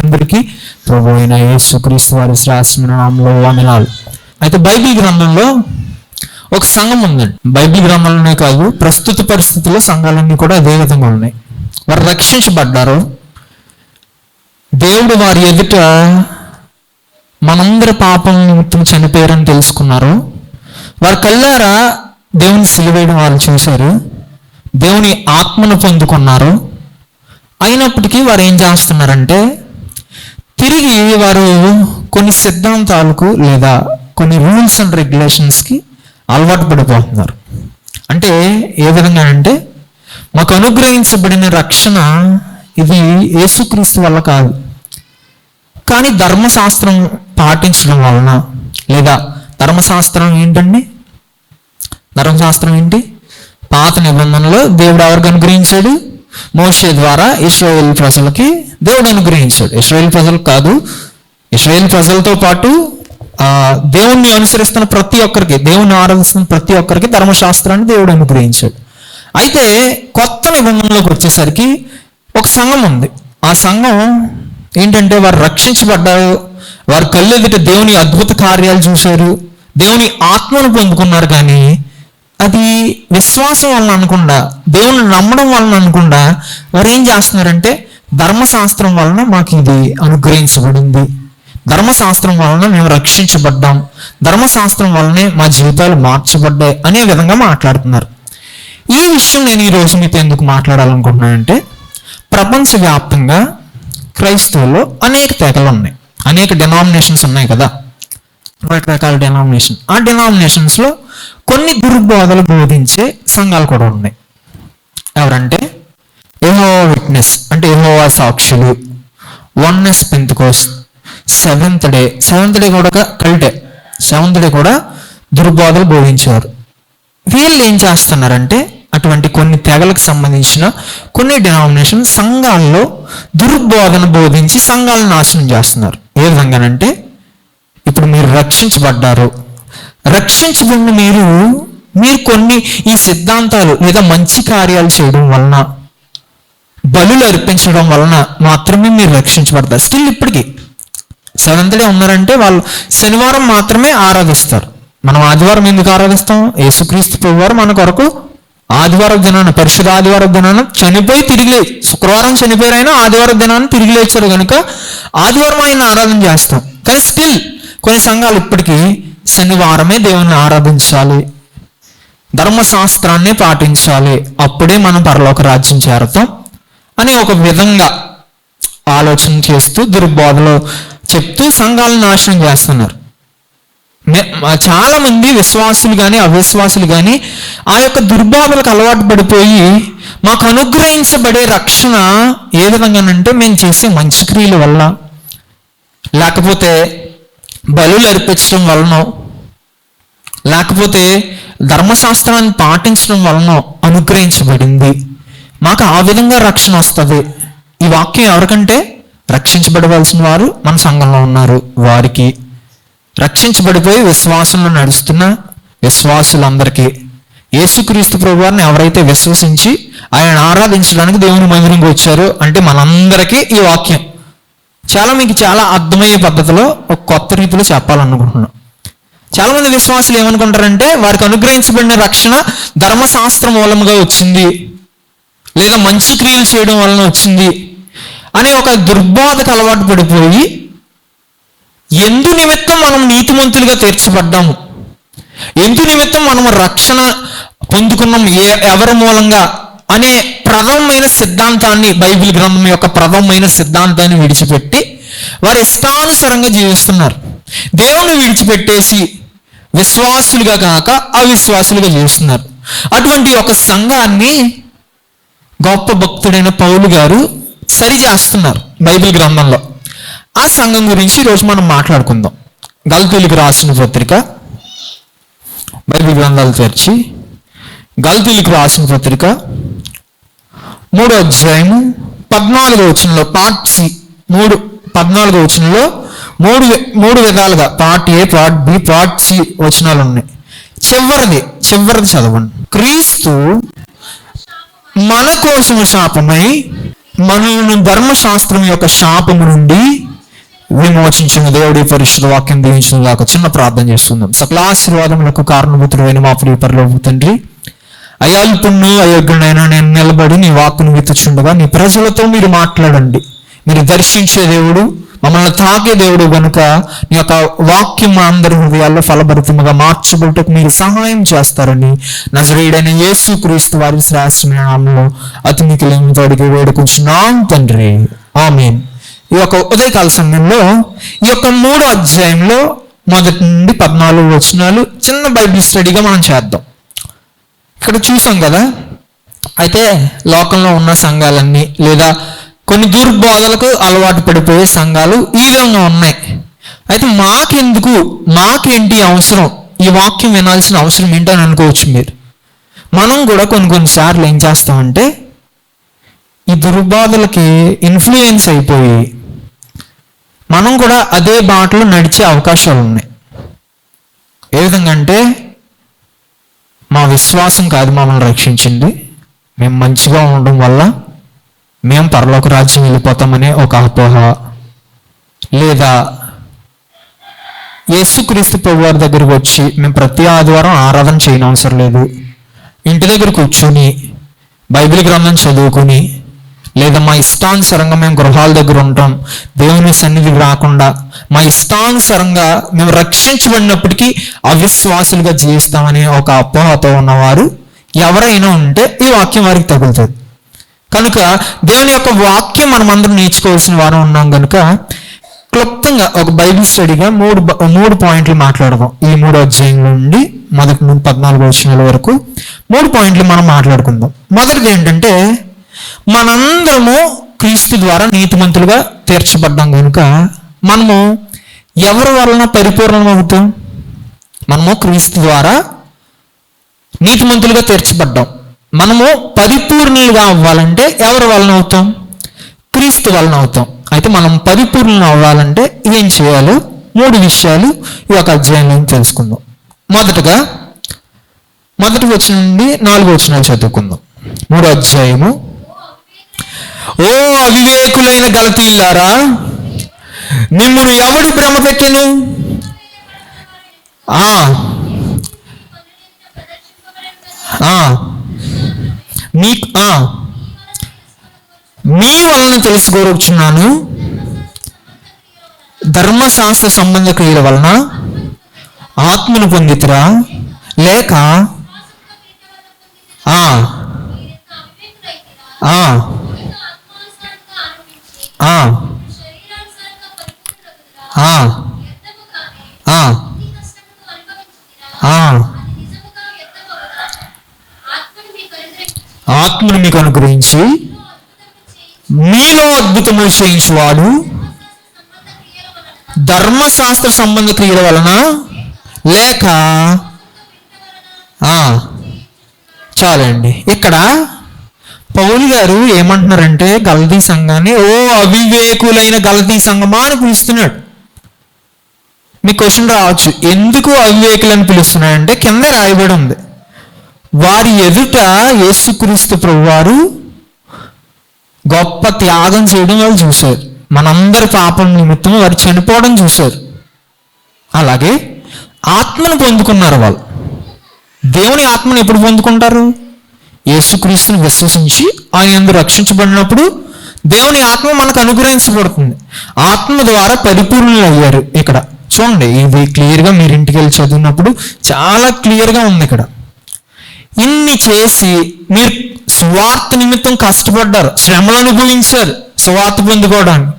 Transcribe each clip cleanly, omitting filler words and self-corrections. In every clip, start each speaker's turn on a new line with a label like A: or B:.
A: అందరికీ ప్రభు అయిన యేసుక్రీస్తు వారి శ్రేష్టమైన నామములో వందనాలు. అయితే బైబిల్ గ్రంథంలో ఒక సంఘం ఉందండి. బైబిల్ గ్రంథంలోనే కాదు, ప్రస్తుత పరిస్థితుల్లో సంఘాలన్నీ కూడా అదే విధంగా ఉన్నాయి. వారు రక్షించబడ్డారు. దేవుడు వారి ఎదుట మనందరి పాపం నిమిత్తం చనిపోయారని తెలుసుకున్నారు. వారి కళ్ళారా దేవుని సిలువేయడం వారు చూశారు. దేవుని ఆత్మను పొందుకున్నారు. అయినప్పటికీ వారు ఏం చేస్తున్నారంటే, తిరిగి వారు కొన్ని సిద్ధాంతాలకు లేదా కొన్ని రూల్స్ అండ్ రెగ్యులేషన్స్కి అలవాటు పడిపోతున్నారు. అంటే ఏ విధంగా అంటే, మాకు అనుగ్రహించబడిన రక్షణ ఇది యేసుక్రీస్తు వల్ల కాదు, కానీ ధర్మశాస్త్రం పాటించడం వలన, లేదా ధర్మశాస్త్రం ఏంటండి? ధర్మశాస్త్రం ఏంటి? పాత నిబంధనలో దేవుడు ఎవరికి అనుగ్రహించాడు? మోషే ద్వారా ఇశ్రాయేలు ప్రజలకి దేవుడు అనుగ్రహించాడు. ఇశ్రాయేలు ప్రజలకు కాదు, ఇశ్రాయేలు ప్రజలతో పాటు దేవుణ్ణి అనుసరిస్తున్న ప్రతి ఒక్కరికి, దేవుణ్ణి ఆరాధిస్తున్న ప్రతి ఒక్కరికి ధర్మశాస్త్రాన్ని దేవుడు అనుగ్రహించాడు. అయితే కొత్త నిబంధనలోకి వచ్చేసరికి ఒక సంఘం ఉంది. ఆ సంఘం ఏంటంటే, వారు రక్షించబడ్డారు. వారు కళ్ళెదుట దేవుని అద్భుత కార్యాలు చూశారు, దేవుని ఆత్మను పొందుకున్నారు. కానీ అది విశ్వాసం వలన అనకుండా, దేవుని నమ్మడం వలన అనకుండా, వారు ఏం చేస్తున్నారంటే, ధర్మశాస్త్రం వలన మాకు ఇది అనుగ్రహించబడింది, ధర్మశాస్త్రం వలన మేము రక్షించబడ్డాం, ధర్మశాస్త్రం వలనే మా జీవితాలు మార్చబడ్డాయి అనే విధంగా మాట్లాడుతున్నారు. ఈ విషయం నేను ఈరోజు మీతో ఎందుకు మాట్లాడాలనుకుంటున్నానంటే, ప్రపంచవ్యాప్తంగా క్రైస్తవుల్లో అనేక తెగలు ఉన్నాయి, అనేక డినామినేషన్స్ ఉన్నాయి కదా, రకరకాల డినామినేషన్. ఆ డినామినేషన్స్లో కొన్ని దుర్బోధలు బోధించే సంఘాలు కూడా ఉన్నాయి. ఎవరంటే, యెహోవా విట్నెస్ అంటే యెహోవా సాక్షులు, వన్నెస్ పెంతెకోస్త్, సెవెంత్ డే కూడా కల్టే, సెవెంత్ డే కూడా దుర్బోధలు బోధించేవారు. వీళ్ళు ఏం చేస్తున్నారంటే, అటువంటి కొన్ని తెగలకు సంబంధించిన కొన్ని డినామినేషన్ సంఘాల్లో దుర్బోధన బోధించి సంఘాలను నాశనం చేస్తున్నారు. ఏ విధంగానంటే, ఇప్పుడు మీరు రక్షించబడ్డారు, రక్షించబడిన మీరు కొన్ని ఈ సిద్ధాంతాలు లేదా మంచి కార్యాలు చేయడం వలన, బలులు అర్పించడం వలన మాత్రమే మీరు రక్షించబడతారు. స్టిల్ ఇప్పటికీ సెవెంత్ డే ఉన్నారంటే వాళ్ళు శనివారం మాత్రమే ఆరాధిస్తారు. మనం ఆదివారం ఎందుకు ఆరాధిస్తాం? యేసుక్రీస్తు ప్రభువారు మన కొరకు ఆదివారం దినాన, పరిశుద్ధ ఆదివారం దినాన చనిపోయి తిరిగి శుక్రవారం చనిపోయారు, అయినా ఆదివారం దినాన్ని తిరిగి లేచారు కనుక ఆదివారం ఆయన ఆరాధన చేస్తాం. కానీ స్టిల్ కొన్ని సంఘాలు ఇప్పటికీ శనివారమే దేవుణ్ణి ఆరాధించాలి, ధర్మశాస్త్రాన్ని పాటించాలి, అప్పుడే మనం పరలోక రాజ్యం చేరతాం అని ఒక విధంగా ఆలోచన చేస్తూ దుర్బోధలు చెప్తూ సంఘాలను నాశనం చేస్తున్నారు. చాలా మంది విశ్వాసులు కానీ అవిశ్వాసులు కానీ ఆ యొక్క దుర్బోధలకు అలవాటు పడిపోయి, మాకు అనుగ్రహించబడే రక్షణ ఏ విధంగానంటే మేము చేసే మంచి క్రియల వల్ల, లేకపోతే బలులు అర్పించడం వలన, లేకపోతే ధర్మశాస్త్రాన్ని పాటించడం వలన అనుగ్రహించబడింది, మాకు ఆ విధంగా రక్షణ వస్తుంది. ఈ వాక్యం ఎవరికంటే, రక్షించబడవలసిన వారు మన సంఘంలో ఉన్నారు వారికి, రక్షించబడిపోయి విశ్వాసంలో నడుస్తున్న విశ్వాసులందరికీ, యేసుక్రీస్తు ప్రభువారిని ఎవరైతే విశ్వసించి ఆయన ఆరాధించడానికి దేవుని మందిరంకి వచ్చారో అంటే మనందరికీ ఈ వాక్యం మీకు చాలా అర్థమయ్యే పద్ధతిలో ఒక కొత్త రీతిలో చెప్పాలనుకుంటున్నాం. చాలా మంది విశ్వాసులు ఏమనుకుంటారంటే, వారికి అనుగ్రహించబడిన రక్షణ ధర్మశాస్త్రం మూలంగా వచ్చింది, లేదా మంచి క్రియలు చేయడం వలన వచ్చింది అనే ఒక దుర్బోధకు అలవాటు పడిపోయి, ఎందు నిమిత్తం మనం నీతిమంతులుగా తీర్చబడ్డాము, ఎందు నిమిత్తం మనం రక్షణ పొందుకున్నాం, ఎవరి మూలంగా అనే ప్రథమమైన సిద్ధాంతాన్ని, బైబిల్ గ్రంథం యొక్క ప్రథమమైన సిద్ధాంతాన్ని విడిచిపెట్టి వారు ఇష్టానుసారంగా జీవిస్తున్నారు. దేవుని విడిచిపెట్టేసి విశ్వాసులుగా కాక అవిశ్వాసులుగా జీవిస్తున్నారు. అటువంటి ఒక సంఘాన్ని గొప్ప భక్తుడైన పౌలు గారు సరి చేస్తున్నారు బైబిల్ గ్రంథంలో. ఆ సంఘం గురించి ఈరోజు మనం మాట్లాడుకుందాం. గలతీయులకు రాసిన పత్రిక, బైబిల్ గ్రంథాలు తెరిచి గలతీయులకు రాసిన పత్రిక 3వ అధ్యాయము 14వ వచనంలో, పార్ట్ సి 14వ వచనంలో మూడు విధాలుగా part A, part B, part C వచనాలు ఉన్నాయి. చివరిది చదవండి. క్రీస్తు మన కోసము శాపమై మనల్ని ధర్మశాస్త్రం యొక్క శాపము నుండి విమోచించిన దేవుడి పరిశుద్ధ వాక్యం దీవించిన దాకా చిన్న ప్రార్థన చేస్తున్నాం. సకల ఆశీర్వాదములకు కారణభూతుడైన మా ప్రియ పరలోకపు తండ్రి, అయాల్పుణ్ణు అయోగ్యుడైనా నేను నిలబడి నీ వాక్కును విత్తుచుండగా నీ ప్రజలతో మీరు మాట్లాడండి. మీరు దర్శించే దేవుడు, మమ్మల్ని తాకే దేవుడు కనుక నీ యొక్క వాక్యం మా అందరి హృదయాల్లో ఫలభరితముగా మార్చబడుటకు మీరు సహాయం చేస్తారని నజరేయుడైన యేసు క్రీస్తు వారి శ్రేష్టమైన నామములో అతి మిక్కిలితో అడిగి వేడుకుంటున్నాం తండ్రి, ఆమేన్. ఈ యొక్క ఉదయకాల సమయంలో ఈ యొక్క 3వ అధ్యాయంలో 1 నుండి 14 వచనాలు చిన్న బైబిల్ స్టడీగా మనం చేద్దాం. ఇక్కడ చూసాం కదా, అయితే లోకంలో ఉన్న సంఘాలన్నీ లేదా కొన్ని దుర్బోధలకు అలవాటు పడిపోయే సంఘాలు ఈ విధంగా ఉన్నాయి. అయితే మాకేంటి అవసరం, ఈ వాక్యం వినాల్సిన అవసరం ఏంటని అనుకోవచ్చు మీరు. మనం కూడా కొన్నిసార్లు ఏం చేస్తామంటే ఈ దుర్బోధలకి ఇన్ఫ్లుయెన్స్ అయిపోయి మనం కూడా అదే బాటలో నడిచే అవకాశాలు ఉన్నాయి. ఏ విధంగా అంటే, మా విశ్వాసం కాదు మమ్మల్ని రక్షించింది, మేము మంచిగా ఉండడం వల్ల మేము పరలోక రాజ్యం వెళ్ళిపోతామనే ఒక అపోహ, లేదా యేసుక్రీస్తు ప్రభు వారి దగ్గరికి వచ్చి మేము ప్రతి ఆదివారం ఆరాధన చేయని అవసరం లేదు, ఇంటి దగ్గర కూర్చొని బైబిల్ గ్రంథం చదువుకుని, లేదా మా ఇష్టానుసారంగా మేము గృహాల దగ్గర ఉంటాం, దేవుని సన్నిధికి రాకుండా మా ఇష్టానుసారంగా మేము రక్షించబడినప్పటికీ అవిశ్వాసులుగా జీవిస్తామనే ఒక అపోహతో ఉన్నవారు ఎవరైనా ఉంటే ఈ వాక్యం వారికి తగులుతుంది. కనుక దేవుని యొక్క వాక్యం మనం అందరం నేర్చుకోవాల్సిన వారం ఉన్నాం కనుక క్లుప్తంగా ఒక బైబిల్ స్టడీగా మూడు పాయింట్లు మాట్లాడదాం. ఈ 3వ అధ్యాయం నుండి 1 నుండి 14 వచనాల వరకు 3 పాయింట్లు మనం మాట్లాడుకుందాం. మొదటిది ఏంటంటే, మనందరము క్రీస్తు ద్వారా నీతిమంతులుగా తీర్చబడ్డాం కనుక మనము ఎవరి వలన పరిపూర్ణమవుతాం? మనము క్రీస్తు ద్వారా నీతిమంతులుగా తీర్చబడ్డాం. మనము పరిపూర్ణులుగా అవ్వాలంటే ఎవరి వలన అవుతాం? క్రీస్తు వలన అవుతాం. అయితే మనం పరిపూర్ణులు అవ్వాలంటే ఏం చేయాలో 3 విషయాలు ఈ యొక్క అధ్యాయంలో తెలుసుకుందాం. మొదటగా 1వ వచనం నుండి 4వ వచనాలు చదువుకుందాం. 3వ అధ్యాయము. ఓ అవివేకులైన గలతీయులారా, మిమ్మును ఎవడు భ్రమ పెట్టెను? మీ వలన తెలుసుకోవచ్చున్నాను, ధర్మశాస్త్ర సంబంధ క్రియల వలన ఆత్మను పొందితురా, లేక ఆత్మను మీకు అనుగ్రహించి మీలో అద్భుతములు చేయించువాడు ధర్మశాస్త్ర సంబంధ క్రియల వలన, లేక చాలండి. ఇక్కడ పౌలు గారు ఏమంటున్నారంటే, గలతీ సంఘాన్ని ఓ అవివేకులైన గలతీ సంఘమా అని పిలుస్తున్నాడు. మీ క్వశ్చన్ రావచ్చు, ఎందుకు అవివేకులని పిలుస్తున్నాడంటే కింద రాయబడి ఉంది, వారి ఎదుట యేసుక్రీస్తు ప్రభువారు గొప్ప త్యాగం చేయడం వాళ్ళు చూశారు. మనందరి పాపం నిమిత్తం వారు చనిపోవడం చూశారు. అలాగే ఆత్మను పొందుకున్నారు వాళ్ళు. దేవుని ఆత్మను ఎప్పుడు పొందుకుంటారు? యేసుక్రీస్తుని విశ్వసించి ఆయన యందు రక్షించబడినప్పుడు దేవుని ఆత్మ మనకు అనుగ్రహించబడుతుంది. ఆత్మ ద్వారా పరిపూర్ణులు అయ్యారు. ఇక్కడ చూడండి, ఇది క్లియర్గా మీరు ఇంటికి వెళ్ళి చదివినప్పుడు చాలా క్లియర్గా ఉంది. ఇక్కడ ఇన్ని చేసి మీరు సువార్త నిమిత్తం కష్టపడ్డారు, శ్రమలు అనుభవించారు సువార్త పొందుకోవడానికి.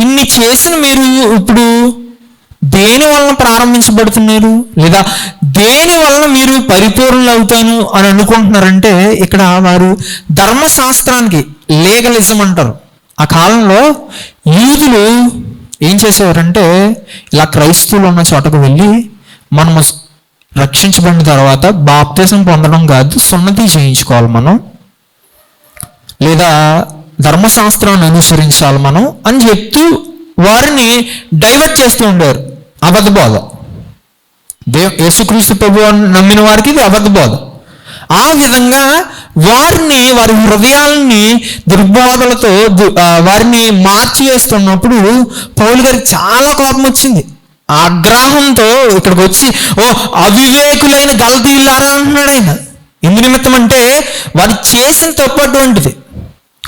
A: ఇన్ని చేసిన మీరు ఇప్పుడు దేని వలన ప్రారంభించబడుతున్నారు, లేదా దేని వలన మీరు పరిపూర్ణులు అవుతాను అని అనుకుంటున్నారంటే, ఇక్కడ వారు ధర్మశాస్త్రానికి, లీగలిజం అంటారు. ఆ కాలంలో యూదులు ఏం చేసేవారంటే, ఇలా క్రైస్తవులు ఉన్న చోటకు వెళ్ళి మనము రక్షించబడిన తర్వాత బాప్తిజం పొందడం కాదు, సున్నతి చేయించుకోవాలి మనం, లేదా ధర్మశాస్త్రాన్ని అనుసరించాలి మనం అని చెప్తూ వారిని డైవర్ట్ చేస్తూ ఉండేవారు. అబద్ధ బోధ. యేసుక్రీస్తు ప్రభువు నమ్మిన వారికి ఇది అబద్ధ బోధ. ఆ విధంగా వారి హృదయాలని దుర్బోధలతో వారిని మార్చివేస్తున్నప్పుడు పౌలు గారికి చాలా కోపం వచ్చింది. ఆ ఆగ్రహంతో ఇక్కడికి వచ్చి, ఓ అవివేకులైన గలతీయులారా అంటున్నాడు ఆయన. ఎందు నిమిత్తం అంటే వారు చేసిన తప్పు అటువంటిది.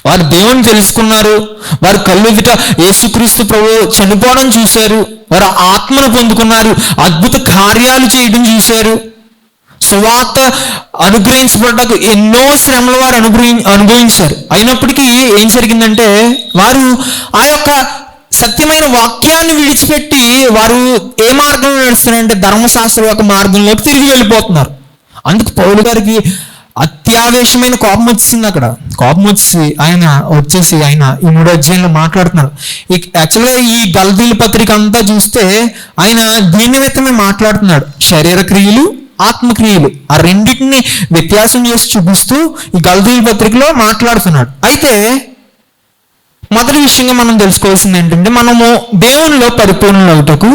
A: వారు దేవుని తెలుసుకున్నారు, వారు కళ్ళెదుట యేసుక్రీస్తు ప్రభువు చనిపోవడం చూశారు, వారు ఆత్మను పొందుకున్నారు, అద్భుత కార్యాలు చేయడం చూశారు, సువార్త అనుగ్రహించబడ్డకు ఎన్నో శ్రమలు వారు అనుభవించారు. అయినప్పటికీ ఏం జరిగిందంటే వారు ఆ యొక్క సత్యమైన వాక్యాన్ని విడిచిపెట్టి వారు ఏ మార్గంలో నడుస్తున్నారంటే ధర్మశాస్త్రం యొక్క మార్గంలోకి తిరిగి వెళ్ళిపోతున్నారు. అందుకు పౌలు గారికి అత్యావేశమైన కోపం వచ్చింది. అక్కడ కోపం వచ్చేసి ఆయన ఈ 3వ అధ్యాయంలో మాట్లాడుతున్నారు. యాక్చువల్గా ఈ గలతీయుల పత్రిక అంతా చూస్తే ఆయన దీని నిమిత్తమే మాట్లాడుతున్నాడు. శరీర క్రియలు, ఆత్మక్రియలు, ఆ రెండింటిని వ్యత్యాసం చేసి చూపిస్తూ ఈ గలతీయుల పత్రికలో మాట్లాడుతున్నాడు. అయితే మొదటి విషయంగా మనం తెలుసుకోవాల్సింది ఏంటంటే, మనము దేవునిలో పరిపూర్ణులవుటకు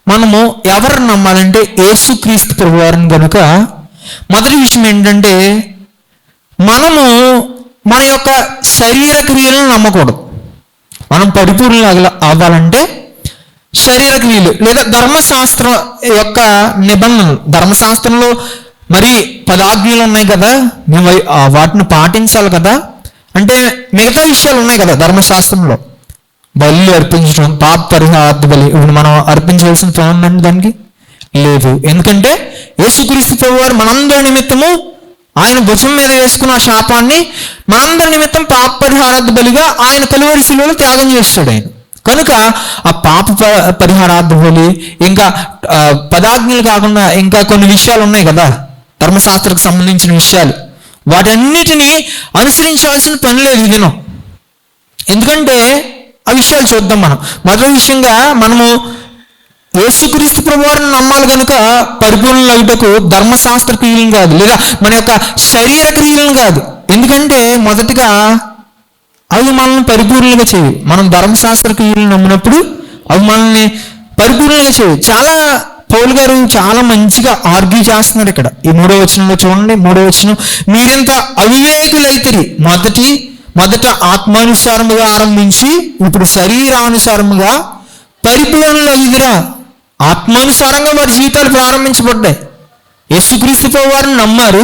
A: మనము ఎవరు నమ్మాలంటే యేసుక్రీస్తు ప్రభువారిని కనుక మొదటి విషయం ఏంటంటే మనము మన యొక్క శరీర క్రియలను నమ్మకూడదు. మనం పరిపూర్ణులు అవ్వాలంటే శరీర క్రియలు లేదా ధర్మశాస్త్రం యొక్క నిబంధనలు, ధర్మశాస్త్రంలో మరి 10 ఆజ్ఞలు ఉన్నాయి కదా, మేము వాటిని పాటించాలి కదా. అంటే మిగతా విషయాలు ఉన్నాయి కదా ధర్మశాస్త్రంలో, బలి అర్పించడం, పాప పరిహారార్థ బలి, ఇప్పుడు మనం అర్పించవలసిన పని ఉందండి దానికి లేదు. ఎందుకంటే యేసుక్రీస్తు ప్రభువారు మనందరి నిమిత్తము ఆయన భుజం మీద వేసుకున్న ఆ శాపాన్ని మనందరి నిమిత్తం పాప పరిహారార్థ బలిగా ఆయన కలువరి శిలువలో త్యాగం చేస్తాడు ఆయన. కనుక ఆ పాప పరిహారార్థ బలి, ఇంకా 10 ఆజ్ఞలు కాకుండా ఇంకా కొన్ని విషయాలు ఉన్నాయి కదా ధర్మశాస్త్రకు సంబంధించిన విషయాలు, వాటన్నిటినీ అనుసరించాల్సిన పని లేదు ఈ దినం. ఎందుకంటే ఆ విషయాలు చూద్దాం మనం. మొదటి విషయంగా మనము యేసుక్రీస్తు ప్రభువారిని నమ్మాలి కనుక పరిపూర్ణులు అవుటకు ధర్మశాస్త్ర క్రియలను కాదు, లేదా మన యొక్క శరీర క్రియలను కాదు. ఎందుకంటే మొదటిగా అవి మనల్ని పరిపూర్ణంగా చేయవు. మనం ధర్మశాస్త్ర క్రియలను నమ్మినప్పుడు అవి మనల్ని పరిపూర్ణంగా చేయవు. పౌలు గారు చాలా మంచిగా ఆర్గ్యూ చేస్తున్నారు ఇక్కడ. ఈ 3వ వచనంలో చూడండి. 3వ వచనం, మీరెంత అవివేకులైతిరి, మొదట ఆత్మానుసారముగా ఆరంభించి ఇప్పుడు శరీరానుసారముగా పరిపూర్ణులు అయ్యిరా. ఆత్మానుసారంగా వారి జీవితాలు ప్రారంభించబడ్డాయి. యేసుక్రీస్తు వారిని నమ్మారు,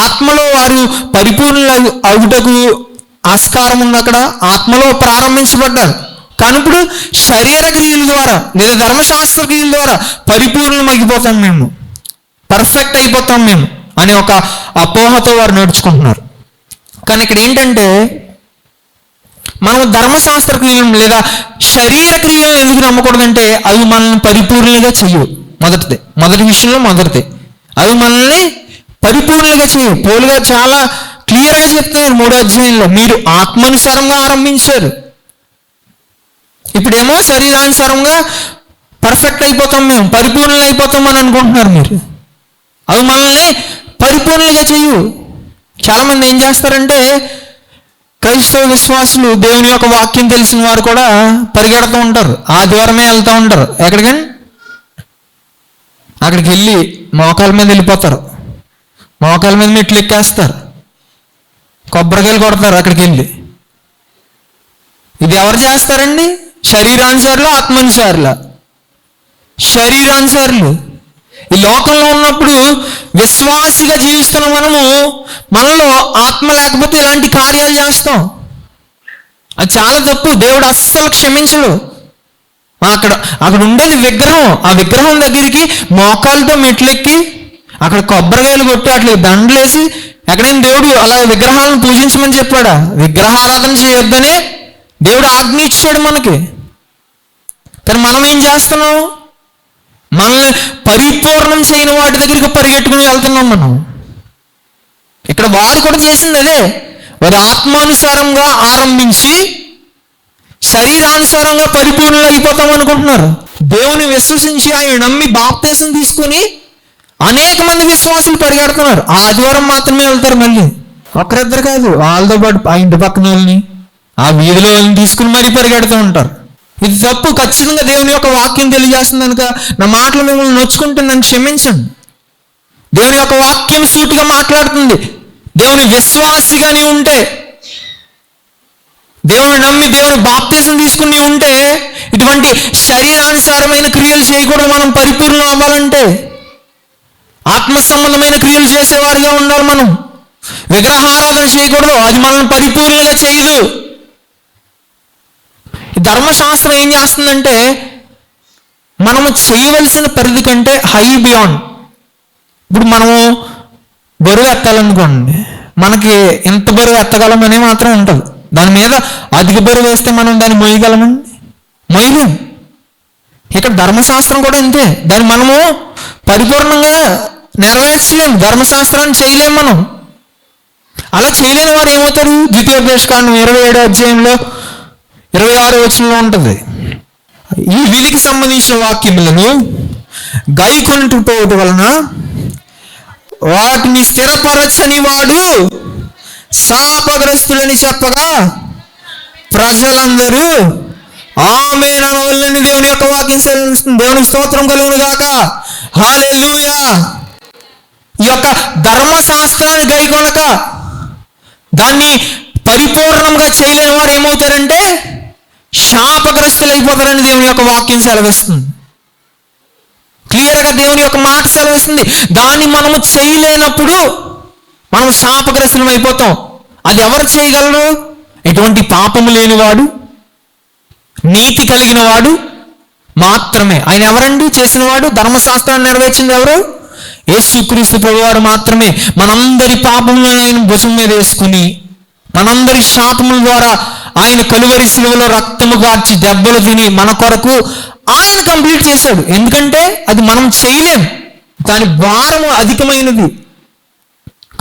A: ఆత్మలో వారు పరిపూర్ణులు అవుటకు ఆస్కారం ఉంది. అక్కడ ఆత్మలో ప్రారంభించబడ్డారు. కానీ ఇప్పుడు శరీర క్రియల ద్వారా లేదా ధర్మశాస్త్ర క్రియల ద్వారా పరిపూర్ణం అయిపోతాం మేము, పర్ఫెక్ట్ అయిపోతాం మేము అనే ఒక అపోహతో వారు నడుచుకుంటున్నారు. కానీ ఇక్కడ ఏంటంటే మనం ధర్మశాస్త్ర క్రియలను లేదా శరీర క్రియలను ఎందుకు నమ్మకూడదంటే అవి మనల్ని పరిపూర్ణంగా చెయ్యవు. మొదటి విషయంలో అవి మనల్ని పరిపూర్ణంగా చేయవు. పౌలు గారు చాలా క్లియర్గా చెప్తున్నారు 3వ అధ్యాయంలో, మీరు ఆత్మానుసారంగా ఆరంభించారు, ఇప్పుడేమో శరీరానుసారంగా పర్ఫెక్ట్ అయిపోతాం మేము, పరిపూర్ణలు అయిపోతాం అని అనుకుంటున్నారు మీరు. అవి మనల్ని పరిపూర్ణంగా చెయ్యు. చాలామంది ఏం చేస్తారంటే క్రైస్తవ విశ్వాసులు, దేవుని యొక్క వాక్యం తెలిసిన వారు కూడా పరిగెడుతూ ఉంటారు, ఆ ద్వారమే వెళ్తూ ఉంటారు. ఎక్కడికండి? అక్కడికి వెళ్ళి మోకాల మీద వెళ్ళిపోతారు, మోకాల మీద మెట్లు ఎక్కేస్తారు, కొబ్బరికాయలు కొడతారు అక్కడికి వెళ్ళి. ఇది ఎవరు చేస్తారండి? శరీరానుసారులు, ఆత్మానుసారులు. శరీరానుసారులు. ఈ లోకంలో ఉన్నప్పుడు విశ్వాసిగా జీవిస్తున్న మనలో ఆత్మ లేకపోతే ఇలాంటి కార్యాలు చేస్తాం. అది చాలా తప్పు. దేవుడు అస్సలు క్షమించడు. అక్కడ ఉండేది విగ్రహం. ఆ విగ్రహం దగ్గరికి మోకాలతో మెట్లెక్కి అక్కడ కొబ్బరికాయలు కొట్టి అట్లా దండలేసి, ఎక్కడైనా దేవుడు అలా విగ్రహాలను పూజించమని చెప్పాడా? విగ్రహారాధన చేయొద్దనే దేవుడు ఆజ్ఞ ఇచ్చాడు మనకి. కానీ మనం ఏం చేస్తున్నాం? మనల్ని పరిపూర్ణం చేయని వాటి దగ్గరికి పరిగెట్టుకుని వెళ్తున్నాం మనం. ఇక్కడ వారు కూడా చేసింది అదే. వారు ఆత్మానుసారంగా ఆరంభించి శరీరానుసారంగా పరిపూర్ణులు అయిపోతాం అనుకుంటున్నారు. దేవుని విశ్వసించి ఆయన నమ్మి బాప్తీసం తీసుకుని అనేక మంది విశ్వాసులు పరిగెడుతున్నారు. ఆ ఆదివారం మాత్రమే వెళ్తారు. మళ్ళీ ఒకరిద్దరు కాదు, వాళ్ళతో పాటు ఆ ఇంటి పక్కన వాళ్ళని, ఆ వీధిలో వాళ్ళని తీసుకుని మరీ పరిగెడుతూ ఉంటారు. ఇది తప్పు. ఖచ్చితంగా దేవుని యొక్క వాక్యం తెలియజేస్తుంది కనుక నా మాటలు మిమ్మల్ని నొచ్చుకుంటే నన్ను క్షమించండి. దేవుని యొక్క వాక్యం సూటిగా మాట్లాడుతుంది. దేవుని విశ్వాసిగా నీవు ఉంటే, దేవుని నమ్మి దేవుని బాప్తిసం తీసుకుని ఉంటే, ఇటువంటి శరీరానుసారమైన క్రియలు చేయకూడదు. మనం పరిపూర్ణం అవ్వాలంటే ఆత్మ సంబంధమైన క్రియలు చేసేవారిగా ఉండాలి. మనం విగ్రహారాధన చేయకూడదు, అది మనల్ని పరిపూర్ణంగా చేయదు. ఈ ధర్మశాస్త్రం ఏం చేస్తుందంటే, మనము చేయవలసిన పరిధి కంటే హై బియాండ్. ఇప్పుడు మనము బరువు ఎత్తాలనుకోండి, మనకి ఎంత బరువు ఎత్తగలమనే మాత్రం ఉంటుంది. దాని మీద అధిక బరువు వేస్తే మనం దాన్ని మొయ్యగలమండి? మొయ్యలేం. ఇక్కడ ధర్మశాస్త్రం కూడా అంతే. దాన్ని మనము పరిపూర్ణంగా నెరవేర్చలేము, ధర్మశాస్త్రాన్ని చేయలేము మనం. అలా చేయలేని వారు ఏమవుతారు? ద్వితీయోపదేశకాండం 27వ అధ్యాయంలో 26వ వచనంలో ఉంటుంది, ఈ విధికి సంబంధించిన వాక్యములను గైకొనుటపోవటం వలన వాటిని స్థిరపరచని వాడు శాపగ్రస్తులని చెప్పగా ప్రజలందరూ ఆమేన్ అనవలెనని దేవుని యొక్క వాక్యం సెలవిస్తుంది. దేవుని స్తోత్రం కలుగును గాక. హల్లెలూయా. ఈ యొక్క ధర్మశాస్త్రాన్ని గైకొనక దాన్ని పరిపూర్ణంగా చేయలేని వారు ఏమవుతారంటే శాపగ్రస్తులు అయిపోతారని దేవుని యొక్క వాక్యం సెలవిస్తుంది. క్లియర్గా దేవుని యొక్క మాట సెలవిస్తుంది. దాన్ని మనము చేయలేనప్పుడు మనం శాపగ్రస్తులం అయిపోతాం. అది ఎవరు చేయగలరు? ఎటువంటి పాపము లేనివాడు, నీతి కలిగిన వాడు మాత్రమే. ఆయన ఎవరండి చేసినవాడు? ధర్మశాస్త్రాన్ని నెరవేర్చింది ఎవరు? యేసుక్రీస్తు ప్రభువారు మాత్రమే. మనందరి పాపములను ఆయన భుజం మీద వేసుకుని, మనందరి శాపముల ద్వారా ఆయన కలువరి శిలువలో రక్తము గార్చి దెబ్బలు తిని మన కొరకు ఆయన కంప్లీట్ చేశాడు. ఎందుకంటే అది మనం చేయలేం, దాని భారము అధికమైనది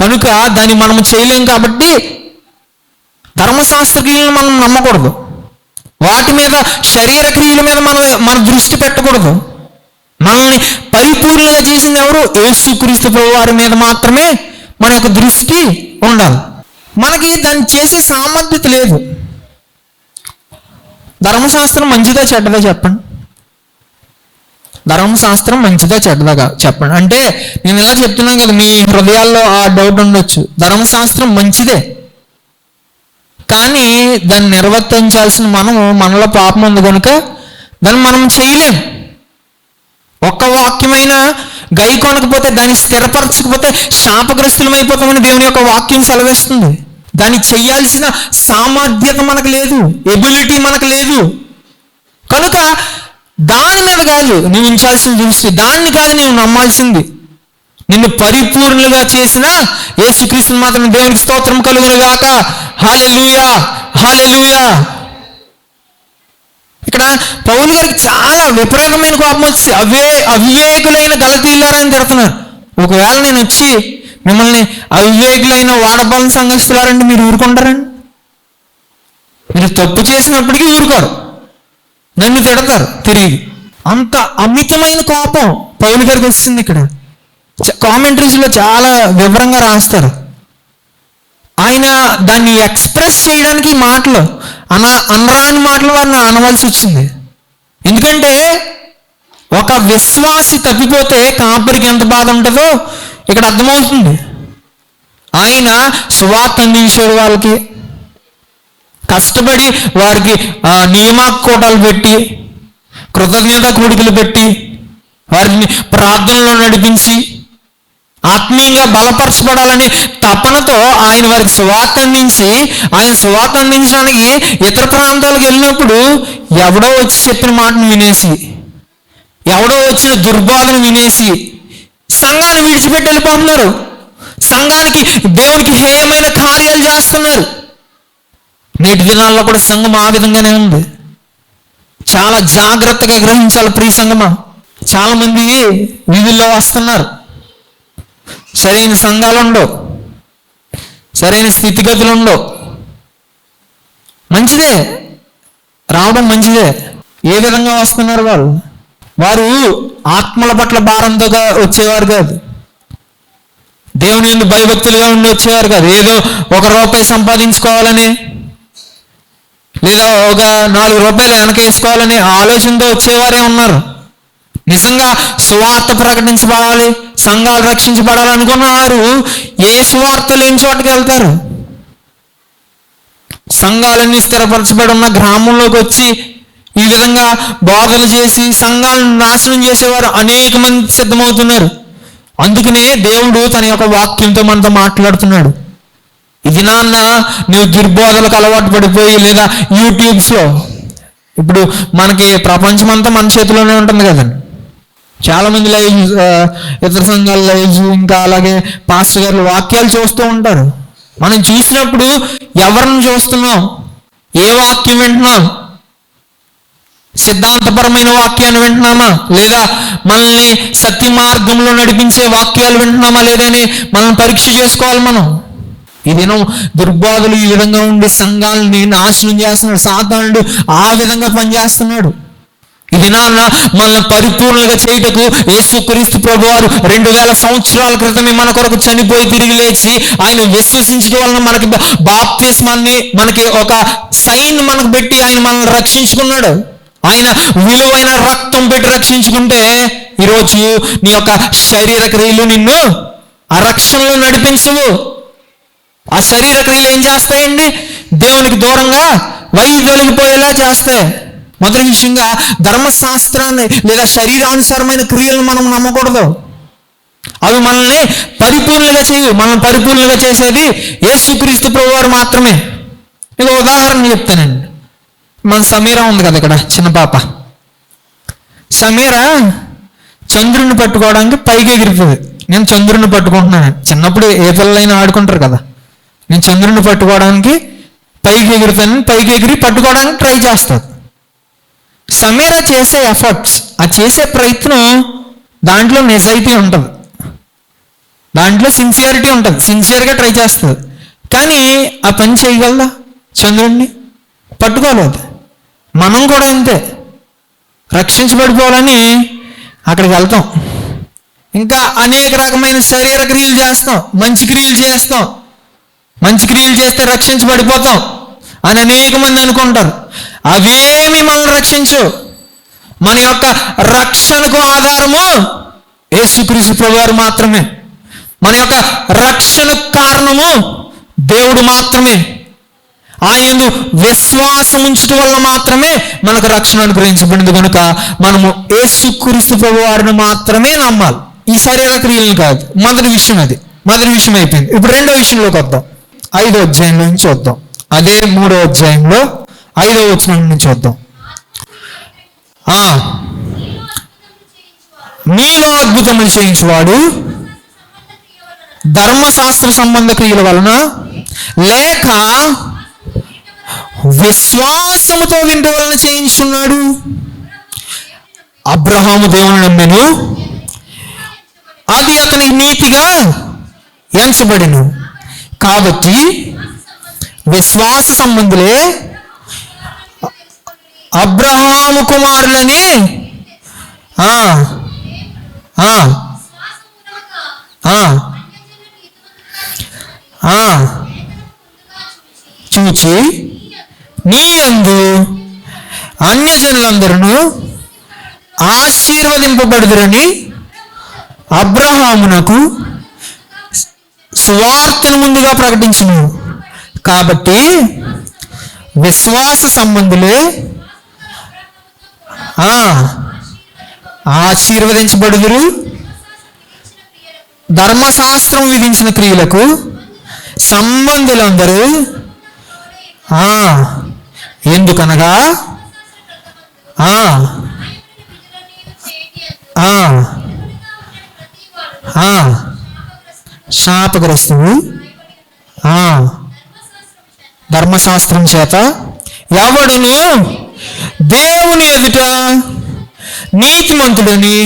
A: కనుక దాన్ని మనం చేయలేం. కాబట్టి ధర్మశాస్త్ర క్రియలను మనం నమ్మకూడదు, వాటి మీద శరీర క్రియల మీద మన దృష్టి పెట్టకూడదు. మనల్ని పరిపూర్ణంగా చేసింది ఎవరు? యేసుక్రీస్తు ప్రభువారి మీద మాత్రమే మన యొక్క దృష్టి ఉండాలి. మనకి దాన్ని చేసే సామర్థ్యత లేదు. ధర్మశాస్త్రం మంచిదా చెడ్డదా చెప్పండి? ధర్మశాస్త్రం మంచిదా చెడ్డదా చెప్పండి. అంటే నేను ఇలా చెప్తున్నాను కదా, మీ హృదయాల్లో ఆ డౌట్ ఉండొచ్చు. ధర్మశాస్త్రం మంచిదే, కానీ దాన్ని నిర్వర్తించాల్సిన మనలో పాపం ఉంది కనుక దాన్ని మనం చేయలేం. ఒక్క వాక్యమైన గై కొనకపోతే, దాన్ని స్థిరపరచకపోతే శాపగ్రస్తులం అయిపోతామని దేవుని యొక్క వాక్యం సెలవిస్తుంది. దాన్ని చెయ్యాల్సిన సామర్థ్యత మనకు లేదు, ఎబిలిటీ మనకు లేదు. కనుక దాని మీద కాదు నువ్వు ఉంచాల్సిన దృష్టి, దాన్ని కాదు నువ్వు నమ్మాల్సింది. నిన్ను పరిపూర్ణులుగా చేసిన యేసుక్రీస్తుని మాత్రం. దేవునికి స్తోత్రం కలుగును గాక. హల్లెలూయా, హల్లెలూయా. ఇక్కడ పౌలు గారికి చాలా విపరీతమైన కోపం వచ్చి అవివేకులైన గలతీయులారని తిడుతున్నారు. ఒకవేళ నేను వచ్చి మిమ్మల్ని అవివేకులైన వాడపాలన సంఘస్థులారంటే మీరు ఊరుకుంటారండి? మీరు తప్పు చేసినప్పటికీ ఊరుకోరు, నన్ను తిడతారు తిరిగి. అంత అమితమైన కోపం పౌలు గారికి వచ్చింది. ఇక్కడ కామెంటరీస్లో చాలా వివరంగా రాస్తారు. ఆయన దాన్ని ఎక్స్ప్రెస్ చేయడానికి మాటలు అనరాని మాటలు వారిని అనవలసి వచ్చింది. ఎందుకంటే ఒక విశ్వాసి తప్పిపోతే కాపరికి ఎంత బాధ ఉంటుందో ఇక్కడ అర్థమవుతుంది. ఆయన సువార్త అందించాడు, వాళ్ళకి కష్టపడి వారికి నియమకోటాలు పెట్టి, కృతజ్ఞత కూడికలు పెట్టి, వారిని ప్రార్థనలో నడిపించి ఆత్మీయంగా బలపరచబడాలని తపనతో ఆయన వారికి సువార్త అందించి, ఆయన సువార్త అందించడానికి ఇతర ప్రాంతాలకు వెళ్ళినప్పుడు ఎవడో వచ్చి చెప్పిన మాటను వినేసి, ఎవడో వచ్చిన దుర్బోధన వినేసి సంఘాన్ని విడిచిపెట్టి వెళ్ళిపోతున్నారు. సంఘానికి దేవునికి హేయమైన కార్యాలు చేస్తున్నారు. నేటి దినాల్లో కూడా సంఘం ఆ విధంగానే ఉంది. చాలా జాగ్రత్తగా గ్రహించాలి ప్రియ సంఘమా. చాలా మంది వీధుల్లో వస్తున్నారు, సరైన సంఘాలు ఉండవు, సరైన స్థితిగతులు ఉండవు. మంచిదే, రావడం మంచిదే. ఏ విధంగా వస్తున్నారు వారు ఆత్మల పట్ల భారంతో వచ్చేవారు కాదు, దేవుని యందు భయభక్తులుగా ఉండి వచ్చేవారు కాదు. ఏదో ₹1 సంపాదించుకోవాలని, లేదా ఒక ₹4 వెనకేసుకోవాలని ఆలోచనతో వచ్చేవారే ఉన్నారు. నిజంగా సువార్త ప్రకటించబడాలి, సంఘాలు రక్షించబడాలి అనుకున్నారు ఏ సువార్త లేని చోటుకి వెళ్తారు? సంఘాలన్నీ స్థిరపరచబడి ఉన్న గ్రామంలోకి వచ్చి ఈ విధంగా బోధలు చేసి సంఘాలను నాశనం చేసేవారు అనేక మంది సిద్ధమవుతున్నారు. అందుకనే దేవుడు తన యొక్క వాక్యంతో మనతో మాట్లాడుతున్నాడు. ఇది నాన్న నువ్వు దుర్బోధలకు అలవాటు పడిపోయి, లేదా యూట్యూబ్స్లో ఇప్పుడు మనకి ప్రపంచమంతా మన చేతిలోనే ఉంటుంది కదండి. చాలామంది లైవ్, ఇతర సంఘాల లైవ్, ఇంకా అలాగే పాస్టర్ గారు వాక్యాలు చూస్తూ ఉంటారు. మనం చూసినప్పుడు ఎవరిని చూస్తున్నాం? ఏ వాక్యం వింటున్నాం? సిద్ధాంతపరమైన వాక్యాన్ని వింటున్నామా, లేదా మనల్ని సత్య మార్గంలో నడిపించే వాక్యాలు వింటున్నామా లేదా అని మనం పరీక్ష చేసుకోవాలి. మనం ఈ దినం దుర్బోధలు ఈ విధంగా ఉండి సంఘాలని నాశనం చేస్తున్నాడు. సాతానుడు ఆ విధంగా పనిచేస్తున్నాడు. ఈ దినాన్న మనల్ని పరిపూర్ణంగా చేయుటకు యేసుక్రీస్తు ప్రభువారు 2000 సంవత్సరాల క్రితమే మన కొరకు చనిపోయి తిరిగి లేచి ఆయన విశ్వసించడం వలన మనకి బాప్తిస్మాన్ని, మనకి ఒక సైన్ మనకు పెట్టి ఆయన మనల్ని రక్షించుకున్నాడు. ఆయన విలువైన రక్తం పెట్టి రక్షించుకుంటే ఈరోజు నీ యొక్క శరీర క్రియలు నిన్ను ఆ రక్షణలో నడిపించవు. ఆ శరీర క్రియలు ఏం చేస్తాయండి? దేవునికి దూరంగా వైదొలిగిపోయేలా చేస్తాయి. మొదటి విషయంగా ధర్మశాస్త్రాన్ని లేదా శరీరానుసారమైన క్రియలను మనం నమ్మకూడదు. అవి మనల్ని పరిపూర్ణంగా చేయవు. మనల్ని పరిపూర్ణంగా చేసేది యేసుక్రీస్తు ప్రభువారు మాత్రమే. ఇక ఉదాహరణ చెప్తానండి. మన సమీరా ఉంది కదా, ఇక్కడ చిన్న పాప సమీరా చంద్రుడిని పట్టుకోవడానికి పైకి ఎగిరిపోయింది. నేను చంద్రుడిని పట్టుకుంటున్నాను. చిన్నప్పుడు ఏ పిల్లలైనా ఆడుకుంటారు కదా. నేను చంద్రుడిని పట్టుకోవడానికి పైకి ఎగురుతాను, పైకి ఎగిరి పట్టుకోవడానికి ట్రై చేస్తాను. సమీరా చేసే ఎఫర్ట్స్, ఆ చేసే ప్రయత్నం దాంట్లో నిజాయితీ ఉంటుంది, దాంట్లో సిన్సియారిటీ ఉంటుంది, సిన్సియర్గా ట్రై చేస్తుంది. కానీ ఆ పని చేయగలదా? చంద్రుడిని పట్టుకోలేదు. మనం కూడా అంతే, రక్షించబడిపోవాలని అక్కడికి వెళ్తాం. ఇంకా అనేక రకమైన శరీర క్రియలు చేస్తాం, మంచి క్రియలు చేస్తాం. మంచి క్రియలు చేస్తే రక్షించబడిపోతాం అని అనేక మంది అనుకుంటారు. అవేమి మనల్ని రక్షించు. మన యొక్క రక్షణకు ఆధారము యేసుక్రీస్తు ప్రభువారు మాత్రమే. మన యొక్క రక్షణ కారణము దేవుడు మాత్రమే. ఆయన యందు విశ్వాసం ఉంచడం వల్ల మాత్రమే మనకు రక్షణ అనుగ్రహించబడింది. కనుక మనము యేసుక్రీస్తు ప్రభువారిని మాత్రమే నమ్మాలి, ఈ శరీర క్రియలను కాదు. మొదటి విషయం అది, మొదటి విషయం అయిపోయింది. ఇప్పుడు రెండో విషయంలోకి వద్దాం. 5వ అధ్యాయంలో నుంచి చూద్దాం. అదే 3వ అధ్యాయంలో 5వ వచనం నుంచి చూద్దాం. మీలో అద్భుతములు చేయించువాడు ధర్మశాస్త్ర సంబంధ క్రియల వలన లేక విశ్వాసముతో వింట వలన చేయించున్నాడు. అబ్రహాము దేవుని నమ్మెను, అది అతనికి నీతిగా ఎంచబడెను. కాబట్టి విశ్వాస సంబంధులే అబ్రహాము కుమారులని చూచి నీ యందు అన్యజనులందరూ ఆశీర్వదింపబడుదురని అబ్రహామునకు సువార్తను ముందుగా ప్రకటించును. కాబట్టి విశ్వాస సంబంధులే ఆశీర్వదించబడుదురు. ధర్మశాస్త్రం విధించిన క్రియలకు సంబంధులందరూ ఎందుకనగా శాపగ్రస్తుడు ధర్మశాస్త్రం చేత ఎవడును దేవుని ఎదుట నీతిమంతుడని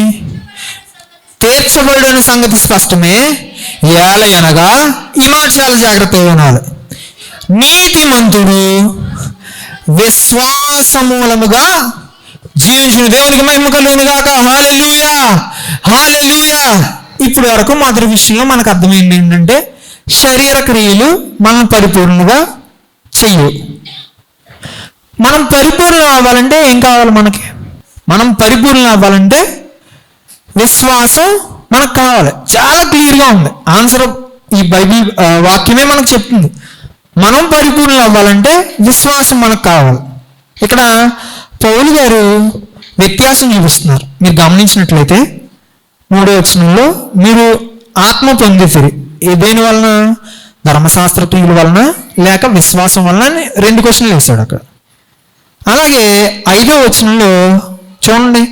A: తీర్చబడుని సంగతి స్పష్టమే. ఏలయనగా ఈ మాట చాలా జాగ్రత్తగా వినాలి. నీతిమంతుడు విశ్వాసమూలముగా జీవించిన దేవునికి మహిమ కలుగును గాక. హల్లెలూయా, హల్లెలూయా. ఇప్పుడు వరకు మొదటి విషయంలో మనకు అర్థమైంది ఏంటంటే శరీర క్రియలు మనం పరిపూర్ణంగా చెయ్యు. మనం పరిపూర్ణం అవ్వాలంటే ఏం కావాలి? మనం పరిపూర్ణం అవ్వాలంటే విశ్వాసం మనకు కావాలి. చాలా క్లియర్గా ఉంది ఆన్సర్. ఈ బైబిల్ వాక్యమే మనకు చెప్తుంది. మనం పరిపూర్ణులు అవ్వాలంటే విశ్వాసం మనకు కావాలి. ఇక్కడ పౌలు గారు వ్యత్యాసం చూపిస్తున్నారు. మీరు గమనించినట్లయితే 3వ వచనంలో మీరు ఆత్మ పొందితిరి, దేని వలన? ధర్మశాస్త్ర క్రియల వలన లేక విశ్వాసం వలన అని 2 క్వశ్చన్లు వేశాడు అక్కడ. అలాగే 5వ వచనంలో చూడండి,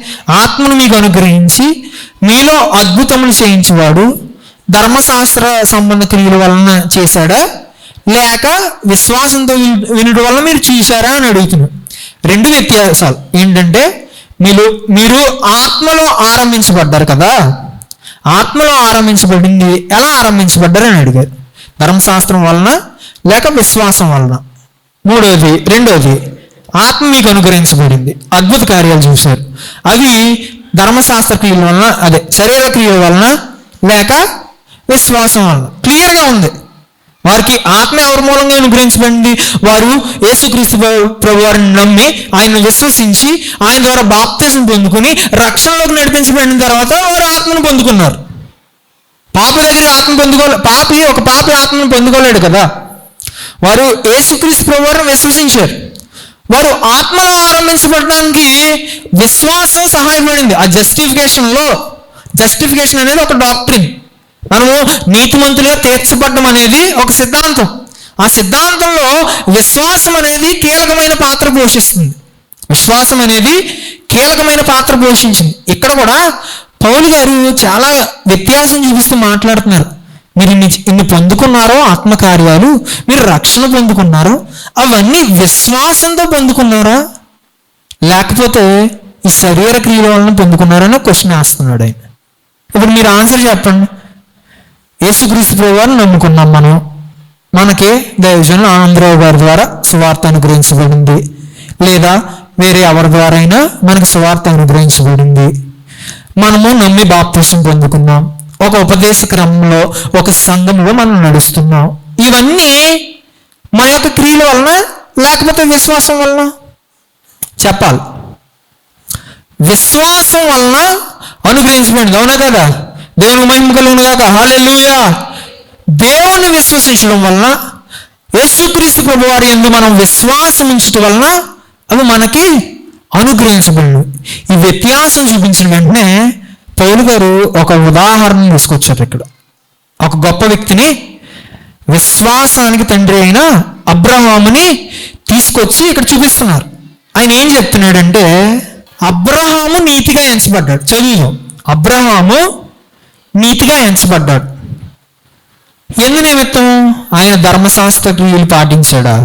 A: ఆత్మను మీకు అనుగ్రహించి మీలో అద్భుతములు చేయించేవాడు ధర్మశాస్త్ర సంబంధ క్రియల వలన చేశాడా లేక విశ్వాసంతో వినడం వల్ల మీరు చూశారా అని అడుగుతున్నాడు. 2 వ్యత్యాసాలు ఏంటంటే, మీరు ఆత్మలో ఆరంభించబడ్డారు కదా, ఆత్మలో ఆరంభించబడింది ఎలా ఆరంభించబడ్డారు అని అడిగారు. ధర్మశాస్త్రం వలన లేక విశ్వాసం వలన? రెండవది ఆత్మ మీకు అనుగ్రహించబడింది, అద్భుత కార్యాలు చూశారు, అవి ధర్మశాస్త్ర క్రియల వలన, అదే శరీర క్రియల వలన లేక విశ్వాసం వలన? క్లియర్గా ఉంది. వారికి ఆత్మ ఎవరి మూలంగా అనుగ్రహించబడింది? వారు యేసుక్రీస్తు ప్రభు వారిని నమ్మి ఆయనను విశ్వసించి ఆయన ద్వారా బాప్తిసం పొందుకుని రక్షణలోకి నడిపించబడిన తర్వాత వారు ఆత్మను పొందుకున్నారు. పాపి దగ్గర ఆత్మ ఒక పాపి ఆత్మను పొందుకోలేడు కదా. వారు యేసుక్రీస్తు ప్రభు వారిని విశ్వసించారు. వారు ఆత్మలో ఆరంభించబడడానికి విశ్వాసం సహాయపడింది. ఆ జస్టిఫికేషన్ అనేది ఒక డాక్ట్రిన్. మనము నీతిమంతులుగా తీర్చబడ్డం అనేది ఒక సిద్ధాంతం. ఆ సిద్ధాంతంలో విశ్వాసం అనేది కీలకమైన పాత్ర పోషించింది. ఇక్కడ కూడా పౌలు గారు చాలా వ్యత్యాసం చూపిస్తూ మాట్లాడుతున్నారు. మీరు ఇన్ని పొందుకున్నారో ఆత్మకార్యాలు, మీరు రక్షణ పొందుకున్నారో అవన్నీ విశ్వాసంతో పొందుకున్నారా లేకపోతే ఈ శరీర క్రియల వలన పొందుకున్నారని క్వశ్చన్ వేస్తున్నాడు ఆయన. ఇప్పుడు మీరు ఆన్సర్ చెప్పండి. యేసుక్రీస్తు ప్రభు వారిని నమ్ముకున్నాం మనం, మనకి దైవజనులు ఆనందరావు గారి ద్వారా సువార్త అనుగ్రహించబడింది, లేదా వేరే ఎవరి ద్వారా అయినా మనకి సువార్త అనుగ్రహించబడింది. మనము నమ్మి బాప్తిసం పొందుకున్నాం, ఒక ఉపదేశ క్రమంలో ఒక సంఘంలో మనం నడుస్తున్నాం. ఇవన్నీ మన యొక్క క్రియల వలన లేకపోతే విశ్వాసం వలన? చెప్పాలి. విశ్వాసం వలన అనుగ్రహించబడింది, అవునా కదా? దేవుని మహిమ కలుగును గాక, హల్లెలూయా. దేవుని విశ్వసించడం వలన, యేసుక్రీస్తు ప్రభు వారి యందు మనం విశ్వాసం ఉంచడం వలన అవి మనకి అనుగ్రహించబడి. ఈ వ్యత్యాసం చూపించిన వెంటనే పౌలు గారు ఒక ఉదాహరణ తీసుకొచ్చారు. ఇక్కడ ఒక గొప్ప వ్యక్తిని, విశ్వాసానికి తండ్రి అయిన అబ్రహాముని తీసుకొచ్చి ఇక్కడ చూపిస్తున్నారు. ఆయన ఏం చెప్తున్నాడంటే, అబ్రహాము నీతిగా ఎంచబడ్డాడు. చదువు, అబ్రహాము నీతిగా ఎంచబడ్డాడు. ఎందు నిమిత్తం? ఆయన ధర్మశాస్త్ర క్రియలు పాటించాడా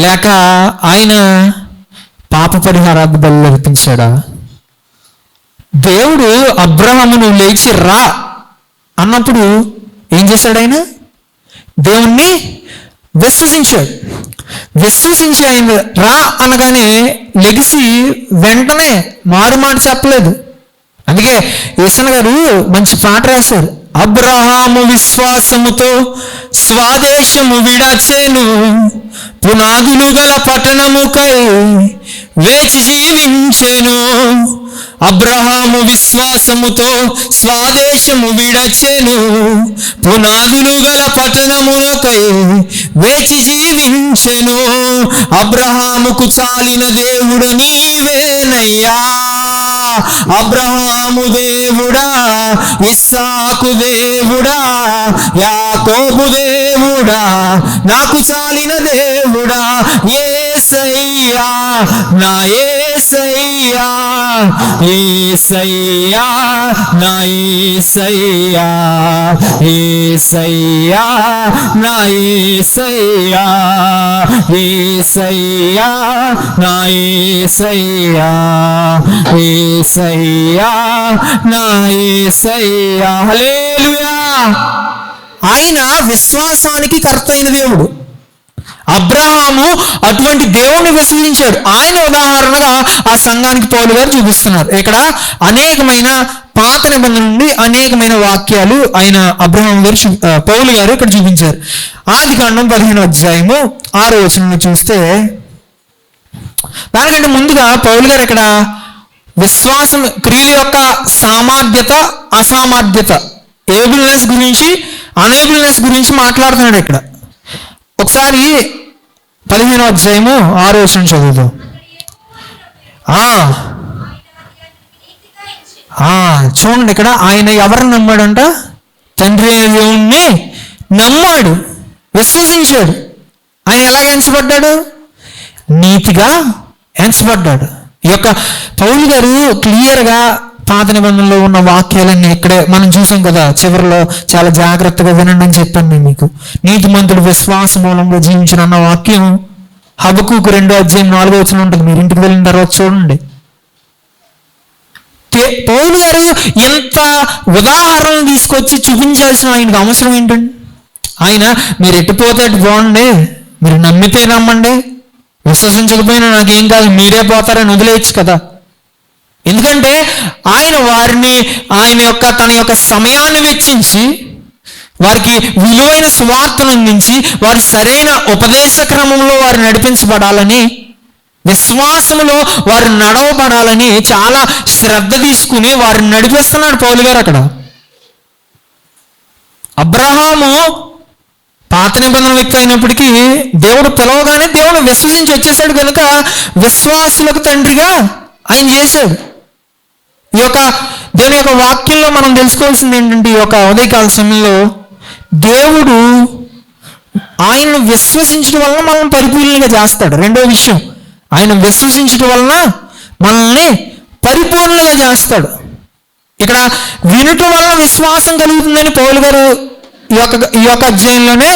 A: లేక ఆయన పాప పరిహారార్థ బలులు అర్పించాడా? దేవుడు అబ్రహామును లేచి రా అన్నప్పుడు ఏం చేశాడు? ఆయన దేవుణ్ణి విశ్వసించాడు. విశ్వసించి ఆయన రా అనగానే లెగిసి వెంటనే మారు మాట చెప్పలేదు. అందుకే యేసన్న గారు మంచి పాట రాశారు. అబ్రహాము విశ్వాసముతో స్వదేశము విడచెను, పునాదులు గల పట్టణముకై వేచి జీవించెను. అబ్రహాము విశ్వాసముతో స్వదేశము విడచెను, పునాదులు గల పట్టణములకై వేచి జీవించెను. అబ్రహాముకు చాలిన దేవుడు నీవేనయ్యా, అబ్రహాము దేవుడా, ఇస్సాకు దేవుడా, యాకోబు దేవుడా, నాకు చాలిన దేవుడా, యేసయ్యా, నా యేసయ్యా, యేసయ్యా, నా యేసయ్యా, యేసయ్యా, నా యేసయ్యా, యేసయ్యా, నా యేసయ్యా, యేసయ్యా, నా యేసయ్యా, హల్లెలూయా. ఆయన విశ్వాసానికి కర్త అయిన దేవుడు. అబ్రహాము అటువంటి దేవుణ్ణి విశ్వసించాడు. ఆయన ఉదాహరణగా ఆ సంఘానికి పౌలు గారు చూపిస్తున్నారు. ఇక్కడ అనేకమైన పాత నిబంధన నుండి అనేకమైన వాక్యాలు ఆయన పౌలు గారు ఇక్కడ చూపించారు. ఆదికాండం 15వ అధ్యాయము 6వ వచనంలో చూస్తే, దానికంటే ముందుగా పౌలు గారు ఇక్కడ విశ్వాసం క్రియల యొక్క సామర్థ్యత, అసామర్థ్యత, ఏబుల్నెస్ గురించి, అనేబుల్నెస్ గురించి మాట్లాడుతున్నాడు ఇక్కడ. ఒకసారి 15వ అధ్యాయము 6వ వచనం చదువుదాం. చూడండి, ఇక్కడ ఆయన ఎవరిని నమ్మాడంట? తండ్రి అయిన దేవుణ్ణి నమ్మాడు, విశ్వసించాడు. ఆయన ఎలాగ ఎంచబడ్డాడు? నీతిగా ఎంచబడ్డాడు. ఈ యొక్క పౌలు గారు క్లియర్గా పాత నిబంధనలో ఉన్న వాక్యాలన్నీ ఇక్కడే మనం చూసాం కదా. చివరిలో చాలా జాగ్రత్తగా వినండి అని చెప్పాను నేను మీకు. నీతిమంతుడు విశ్వాస మూలంలో జీవించిన అన్న వాక్యం హబక్కూకు 2వ అధ్యాయం 4వ వచనం ఉంటుంది. మీరు ఇంటికి వెళ్ళిన తర్వాత చూడండి. పౌలు గారు ఎంత ఉదాహరణలు తీసుకొచ్చి చూపించాల్సిన ఆయనకు అవసరం ఏంటండి? ఆయన మీరు ఎట్టిపోతే అటు బాగుండే, మీరు నమ్మితే నమ్మండి, విశ్వసించకపోయినా నాకేం కాదు, మీరే పోతారని వదిలేయచ్చు కదా. ఎందుకంటే ఆయన తన యొక్క సమయాన్ని వెచ్చించి వారికి విలువైన సువార్తను అందించి వారి సరైన ఉపదేశ క్రమంలో వారు నడిపించబడాలని, విశ్వాసములో వారు నడవబడాలని చాలా శ్రద్ధ తీసుకుని వారిని నడిపిస్తున్నాడు పౌలు గారు అక్కడ. అబ్రహాము పాత నిబంధన వ్యక్తి అయినప్పటికీ దేవుడు పిలవగానే దేవుడు విశ్వసించి వచ్చేసాడు కనుక విశ్వాసులకు తండ్రిగా ఆయన చేశాడు. ఈ యొక్క దేవుని యొక్క వాక్యంలో మనం తెలుసుకోవాల్సింది ఏంటంటే, ఈ యొక్క ఉదయకాల సమయంలో దేవుడు ఆయన్ను విశ్వసించడం వలన మనల్ని పరిపూర్ణంగా చేస్తాడు. రెండో విషయం, ఆయన విశ్వసించడం వలన మనల్ని పరిపూర్ణంగా చేస్తాడు. ఇక్కడ వినటం వలన విశ్వాసం కలుగుతుందని పౌలు గారు ఈ యొక్క అధ్యాయంలోనే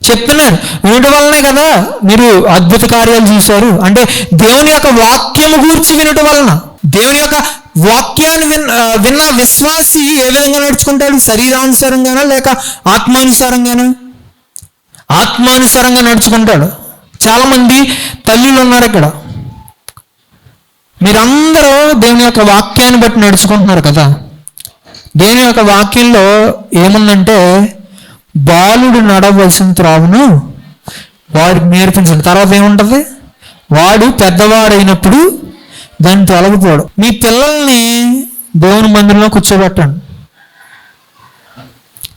A: చెప్తున్నారు. వినటం వల్లనే కదా మీరు అద్భుత కార్యాలు చూశారు. అంటే దేవుని యొక్క వాక్యము గూర్చి వినటం వలన, దేవుని యొక్క వాక్యాన్ని విన్న విశ్వాసి ఏ విధంగా నడుచుకుంటాడు? శరీరానుసారంగానా లేక ఆత్మానుసారంగానా? ఆత్మానుసారంగా నడుచుకుంటాడు. చాలామంది తల్లులు ఉన్నారు ఇక్కడ. మీరందరూ దేవుని యొక్క వాక్యాన్ని బట్టి నడుచుకుంటున్నారు కదా. దేవుని యొక్క వాక్యంలో ఏముందంటే, బాలుడు నడవలసిన త్రోవను వాడికి నేర్పించండి. తర్వాత ఏముంటుంది? వాడు పెద్దవాడైనప్పుడు దాన్ని తొలగిపోవడం. మీ పిల్లల్ని దేవుని మందిరంలో కూర్చోబెట్టండి.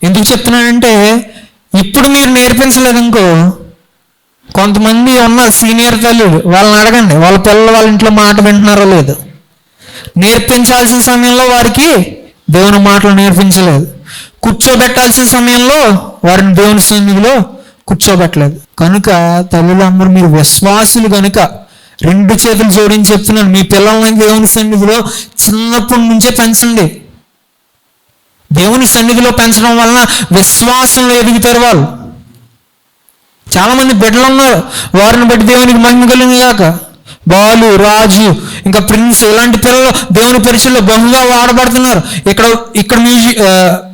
A: ఎందుకు చెప్తున్నానంటే, ఇప్పుడు మీరు నేర్పించలేదనుకో, కొంతమంది ఉన్నారు సీనియర్ తల్లులు, వాళ్ళని అడగండి వాళ్ళ పిల్లలు వాళ్ళ ఇంట్లో మాట వింటున్నారో లేదు. నేర్పించాల్సిన సమయంలో వారికి దేవుని మాటలు నేర్పించలేదు. కూర్చోబెట్టాల్సిన సమయంలో వారిని దేవుని సన్నిధిలో కూర్చోబెట్టలేదు. కనుక తల్లులందరూ మీరు విశ్వాసులు కనుక 2 చేతులు జోడించి చెప్తున్నాను, మీ పిల్లల్ని దేవుని సన్నిధిలో చిన్నప్పటి నుంచే పెంచండి. దేవుని సన్నిధిలో పెంచడం వలన విశ్వాసంలో ఎదుగుతారు వాళ్ళు. చాలామంది బిడ్డలు ఉన్నారు, వారిని బట్టి దేవునికి మహిమ కలుగుగాక. బాలు, రాజు, ఇంకా ప్రిన్స్, ఇలాంటి పిల్లలు దేవుని పరిచయంలో బహుగా వాడబడుతున్నారు. ఇక్కడ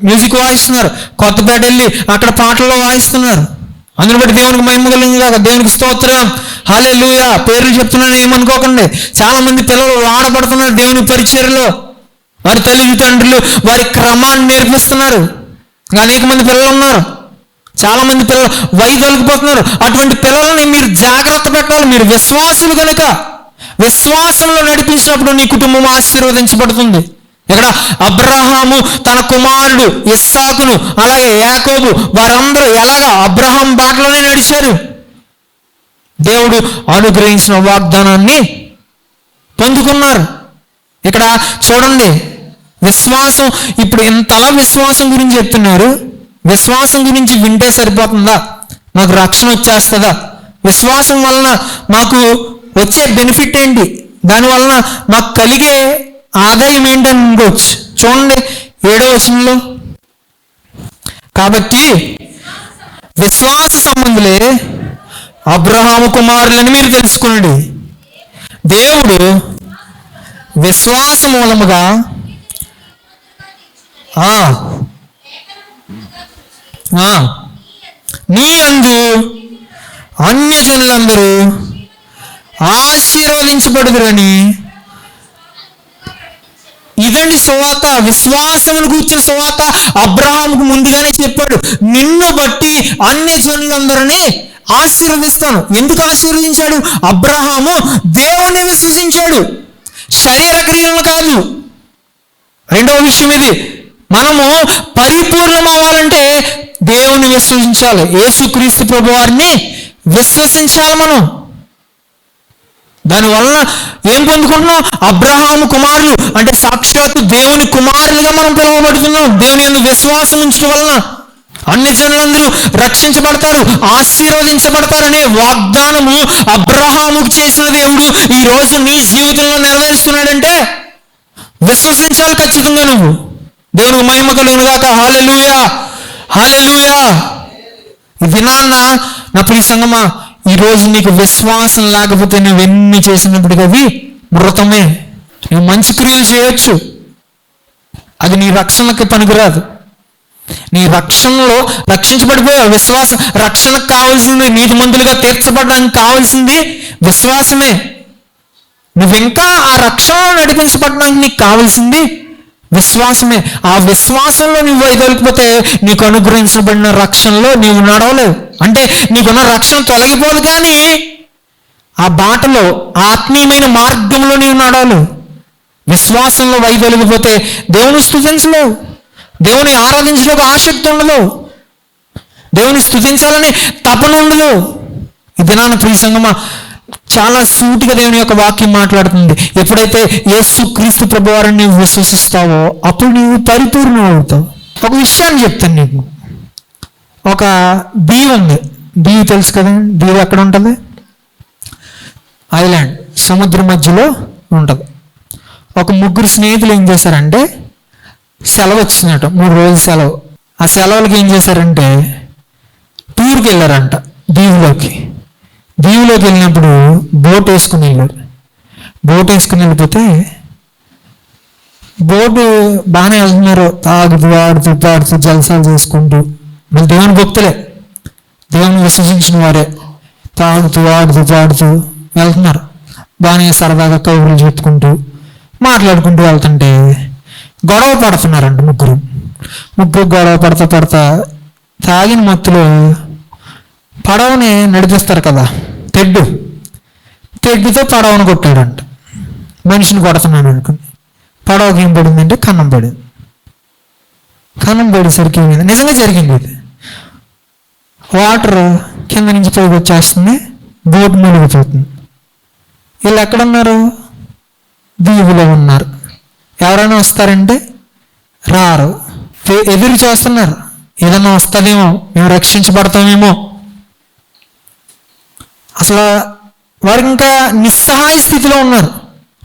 A: మ్యూజిక్ వాయిస్తున్నారు, కొత్తపేట వెళ్ళి అక్కడ పాటల్లో వాయిస్తున్నారు. అందుని బట్టి దేవునికి మహిమ కలుగుగాక. దేవునికి స్తోత్రం, హల్లెలూయా. పేర్లు చెప్తున్నాను ఏమనుకోకండి. చాలా మంది పిల్లలు వాడబడుతున్నారు దేవుని పరిచర్యలో. వారి తల్లిదండ్రులు వారి క్రమాన్ని నేర్పిస్తున్నారు. అనేక మంది పిల్లలు ఉన్నారు. చాలా మంది పిల్లలు వైదొలిగిపోతున్నారు. అటువంటి పిల్లల్ని మీరు జాగ్రత్త పెట్టాలి. మీరు విశ్వాసులు కనుక విశ్వాసంలో నడిపించినప్పుడు నీ కుటుంబం ఆశీర్వదించబడుతుంది. ఇక్కడ అబ్రహాము తన కుమారుడు ఇస్సాకును, అలాగే యాకోబు, వారందరూ ఎలాగా అబ్రహాం బాటలోనే నడిచారు. దేవుడు అనుగ్రహించిన వాగ్దానాన్ని పొందుకున్నారు. ఇక్కడ చూడండి, విశ్వాసం, ఇప్పుడు ఇంతలా విశ్వాసం గురించి చెప్తున్నారు. విశ్వాసం గురించి వింటే సరిపోతుందా? మాకు రక్షణ వచ్చేస్తుందా? విశ్వాసం వలన మాకు వచ్చే బెనిఫిట్ ఏంటి? దానివలన మాకు కలిగే ఆదాయం ఏంటని అనుకోవచ్చు. చూడండి 7వ వచనంలో, కాబట్టి విశ్వాస సంబంధులే అబ్రహాము కుమారులని మీరు తెలుసుకోండి. దేవుడు విశ్వాస మూలముగా నీ యందు అన్యజనులందరూ ఆశీర్వదించబడుదురని. ఇదండి సువార్త, విశ్వాసమును కూర్చిన సువార్త. అబ్రహాముకు ముందుగానే చెప్పాడు, నిన్ను బట్టి అన్యజనులందరినీ ఆశీర్వదిస్తాను. ఎందుకు ఆశీర్వదించాడు? అబ్రహాము దేవుణ్ణి విశ్వసించాడు. శరీర క్రియలను కాదు. రెండవ విషయం ఇది, మనము పరిపూర్ణం అవ్వాలంటే దేవుని విశ్వసించాలి, యేసుక్రీస్తు ప్రభు వారిని విశ్వసించాలి. మనం దానివలన ఏం పొందుకుంటున్నాం? అబ్రహాము కుమారులు అంటే సాక్షాత్తు దేవుని కుమారులుగా మనం పిలువబడుతున్నాం. దేవుని యందు విశ్వాసం ఉంచడం వలన అన్ని జనులందరూ రక్షించబడతారు, ఆశీర్వదించబడతారనే వాగ్దానము అబ్రహాముకు చేసిన దేవుడు ఈ రోజు నీ జీవితంలో నెరవేరుస్తున్నాడంటే విశ్వసించాలి ఖచ్చితంగా. నువ్వు దేవునికి మహిమ కలుగును గాక. హల్లెలూయా, హల్లెలూయా. ఈ దినాన్న నా ప్రియ సంగమా, ఈరోజు నీకు విశ్వాసం లేకపోతే నువ్వెన్ని చేసినప్పటికీ అవి మృతమే. నువ్వు మంచి క్రియలు చేయొచ్చు, అది నీ రక్షణకి పనికిరాదు. నీ రక్షణలో రక్షించబడిపోయావు. విశ్వాసం రక్షణకు కావాల్సింది, నీతిమంతులుగా తీర్చబడడానికి కావాల్సింది విశ్వాసమే. నువ్వు ఇంకా ఆ రక్షణలో నడిపించబడడానికి నీకు కావాల్సింది విశ్వాసమే. ఆ విశ్వాసంలో నువ్వు వైదొలిగిపోతే నీకు అనుగ్రహించబడిన రక్షణలో నీవు నడవలేవు. అంటే నీకున్న రక్షణ తొలగిపోదు, కానీ ఆ బాటలో ఆత్మీయమైన మార్గంలో నీవు నడవలేవు. విశ్వాసంలో వైదొలిగిపోతే దేవుని స్తుతించలేవు, దేవుని ఆరాధించడానికి ఆసక్తి ఉండదు, దేవుని స్తుతించాలని తపన ఉండదు. ఈ దినాన ప్రియ సంగమా, చాలా సూటిగా దేవుని యొక్క వాక్యం మాట్లాడుతుంది. ఎప్పుడైతే యేసుక్రీస్తు ప్రభువారిని నీవు విశ్వసిస్తావో అప్పుడు నీవు పరిపూర్ణం అవుతావు. ఒక విషయాన్ని చెప్తాను నీకు. ఒక దీవి ఉంది, దీవి తెలుసు కదా, దీవి ఎక్కడ ఉంటుంది? ఐలాండ్, సముద్రం మధ్యలో ఉంటుంది. ఒక ముగ్గురు స్నేహితులు ఏం చేశారంటే, సెలవు వచ్చినట్టు 3 రోజుల సెలవు. ఆ సెలవులకి ఏం చేశారంటే టూర్కి వెళ్ళారంట దీవిలోకి. దీవిలోకి వెళ్ళినప్పుడు బోట్ వేసుకుని వెళ్ళారు. బోట్ వేసుకుని వెళ్ళిపోతే బోటు బాగానే వెళ్తున్నారు, తాగుతూ ఆడుతూ పాడుతూ జలసాలు చేసుకుంటూ. మళ్ళీ దేవుని భక్తులే, దేవుని విశ్వసించిన వారే, తాగుతూ ఆడుతూ పాడుతూ వెళ్తున్నారు. బాగానే సరదాగా కబుర్లు చెప్పుకుంటూ మాట్లాడుకుంటూ వెళ్తుంటే గొడవ పడుతున్నారంట ముగ్గురు గొడవ పడతా తాగిన మత్తులో పడవని నడిపిస్తారు కదా, తెడ్డుతో పడవను కొట్టాడంట. మనిషిని కొడుతున్నాను అనుకుని పడవకి ఏం పడిందంటే కన్నం పడింది. కన్నం పడేసరికి ఏమైంది, నిజంగా జరిగింది ఇది. వాటర్ కింద నుంచి పైకి వచ్చేస్తుంది, బోట్ మునిగిపోతుంది. వీళ్ళు ఎక్కడున్నారు? దీవులో ఉన్నారు. ఎవరైనా వస్తారంటే రారు, ఎదురు చూస్తున్నారు, ఏదన్నా వస్తుందేమో, మేము రక్షించబడతామేమో. అసలు వారికి ఇంకా నిస్సహాయ స్థితిలో ఉన్నారు.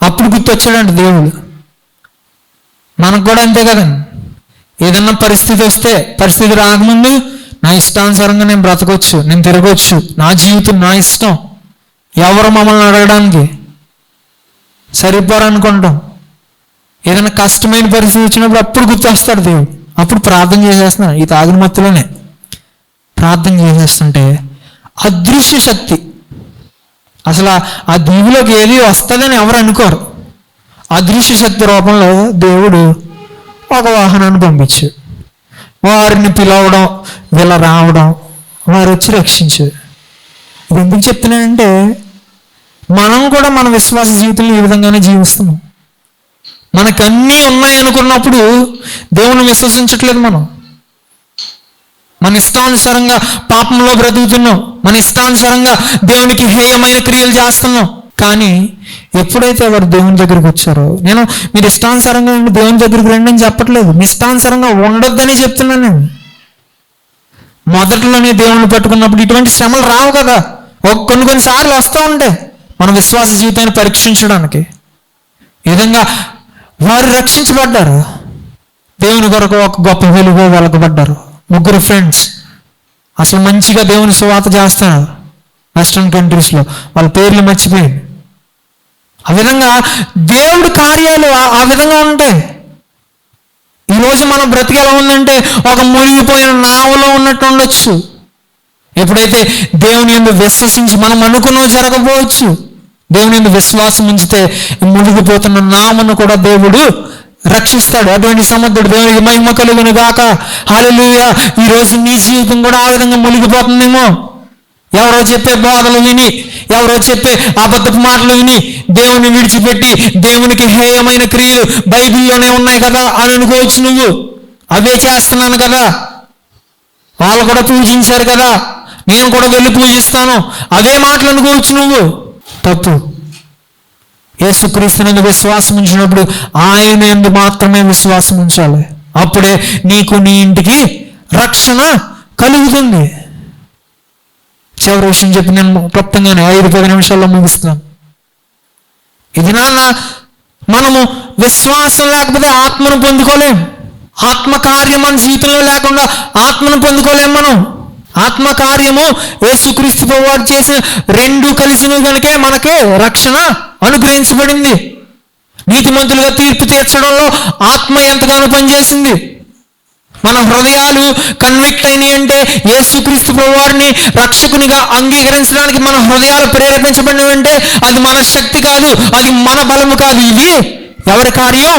A: అప్పుడు గుర్తొచ్చాడంట దేవుడు. మనకు కూడా అంతే కదండి, ఏదన్నా పరిస్థితి వస్తే, పరిస్థితి రాకముందు నా ఇష్టానుసారంగా నేను బ్రతకొచ్చు, నేను తిరగవచ్చు, నా జీవితం నా ఇష్టం, ఎవరు మమ్మల్ని అడగడానికి సరిపోరనుకుంటాం. ఏదైనా కష్టమైన పరిస్థితి వచ్చినప్పుడు అప్పుడు గుర్తొస్తాడు దేవుడు. అప్పుడు ప్రార్థన చేసేస్తున్నాను, ఈ తాగిన మత్తులోనే ప్రార్థన చేసేస్తుంటే అదృశ్య శక్తి, అసలు ఆ దీవులోకి ఏది వస్తుందని ఎవరు అనుకోరు. అదృశ్య శక్తి రూపంలో దేవుడు ఒక వాహనాన్ని పంపించాడు. వారిని పిలవడం, వీళ్ళ రావడం, వారు వచ్చి రక్షించారు. ఇది ఎందుకు చెప్తున్నానంటే మనం కూడా మన విశ్వాస జీవితంలో ఈ విధంగానే జీవిస్తున్నాం. మనకన్నీ ఉన్నాయనుకున్నప్పుడు దేవుని విశ్వసించట్లేదు. మన ఇష్టానుసారంగా పాపంలో బ్రతుకుతున్నాం, మన ఇష్టానుసారంగా దేవునికి హేయమైన క్రియలు చేస్తున్నాం. కానీ ఎప్పుడైతే వారు దేవుని దగ్గరికి వచ్చారో, నేను మీరు ఇష్టానుసారంగా దేవుని దగ్గరికి రండి అని చెప్పట్లేదు, మీ ఇష్టానుసారంగా ఉండొద్దని చెప్తున్నాను నేను. మొదట్లోనే దేవుని పట్టుకున్నప్పుడు ఇటువంటి శ్రమలు రావు కదా, కొన్నిసార్లు వస్తూ ఉంటాయి మన విశ్వాస జీవితాన్ని పరీక్షించడానికి. ఈ విధంగా వారు రక్షించబడ్డారు, దేవుని కొరకు ఒక గొప్ప వెలుగు వెలగబడ్డారు. ముగ్గురు ఫ్రెండ్స్ అసలు మంచిగా దేవుని సువార్త చేస్తున్నారు వెస్ట్రన్ కంట్రీస్లో, వాళ్ళ పేర్లు మర్చిపోయింది. ఆ విధంగా దేవుడి కార్యాలు ఆ విధంగా ఉంటాయి. ఈరోజు మన బ్రతికి ఎలా ఉందంటే ఒక మునిగిపోయిన నావలో ఉన్నట్టు ఉండొచ్చు. ఎప్పుడైతే దేవుని యందు విశ్వసించి మనం అనుకున్నవి జరగకపోవచ్చు, దేవుని యందు విశ్వాసం ఉంచితే మునిగిపోతున్న నామను కూడా దేవుడు రక్షిస్తాడు. అటువంటి సముద్రుడు దేవునికి మహిమ కలుగును గాక. హల్లెలూయా. ఈరోజు నీ జీవితం కూడా ఆ విధంగా మునిగిపోతుందేమో, ఎవరో చెప్పే బోధలు విని, ఎవరో చెప్పే అబద్ధపు మాటలు విని దేవుని విడిచిపెట్టి దేవునికి హేయమైన క్రియలు బైబిల్లోనే ఉన్నాయి కదా అని అనుకోవచ్చు. నువ్వు అవే చేస్తున్నాను కదా, వాళ్ళు కూడా పూజించారు కదా, నేను కూడా వెళ్ళి పూజిస్తాను, అవే మాటలు అనుకోవచ్చు. నువ్వు తప్పు. యేసుక్రీస్తునందు విశ్వాసం ఉంచినప్పుడు ఆయన యందు మాత్రమే విశ్వాసం ఉంచాలి. అప్పుడే నీకు నీ ఇంటికి రక్షణ కలుగుతుంది. చివరి విషయం చెప్పి నేను క్లుప్తంగానే 5-10 నిమిషాల్లో ముగిస్తాను. ఇది నాన్న, మనము విశ్వాసం లేకపోతే ఆత్మను పొందుకోలేం. ఆత్మకార్యం మన జీవితంలో లేకుండా ఆత్మను పొందుకోలేం. మనం ఆత్మకార్యము యేసుక్రీస్తు ప్రభువు చేసిన రెండు కలిసినవి కనుకే మనకే రక్షణ అనుగ్రహించబడింది. నీతిమంతులుగా తీర్పు తీర్చడంలో ఆత్మ ఎంతగానో పనిచేసింది. మన హృదయాలు కన్విక్ట్ అయినాయి అంటే యేసుక్రీస్తు ప్రభువారిని రక్షకునిగా అంగీకరించడానికి మన హృదయాలు ప్రేరేపించబడినవంటే అది మన శక్తి కాదు, అది మన బలము కాదు. ఇది ఎవరి కార్యం?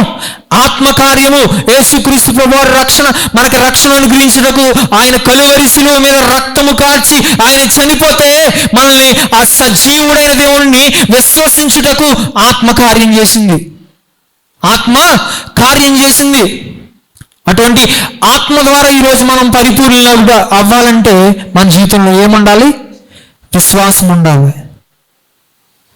A: ఆత్మ కార్యము. యేసుక్రీస్తు ప్రభువారి రక్షణ, మనకి రక్షణ అనుగ్రహించుటకు ఆయన కలువరి శిలువ మీద రక్తము కార్చి ఆయన చనిపోతే మనల్ని ఆ సజీవుడైన దేవుణ్ణి విశ్వసించుటకు ఆత్మ కార్యం చేసింది. ఆత్మ కార్యం చేసింది. అటువంటి ఆత్మ ద్వారా ఈరోజు మనం పరిపూర్ణంగా అవ్వాలంటే మన జీవితంలో ఏముండాలి? విశ్వాసం ఉండాలి.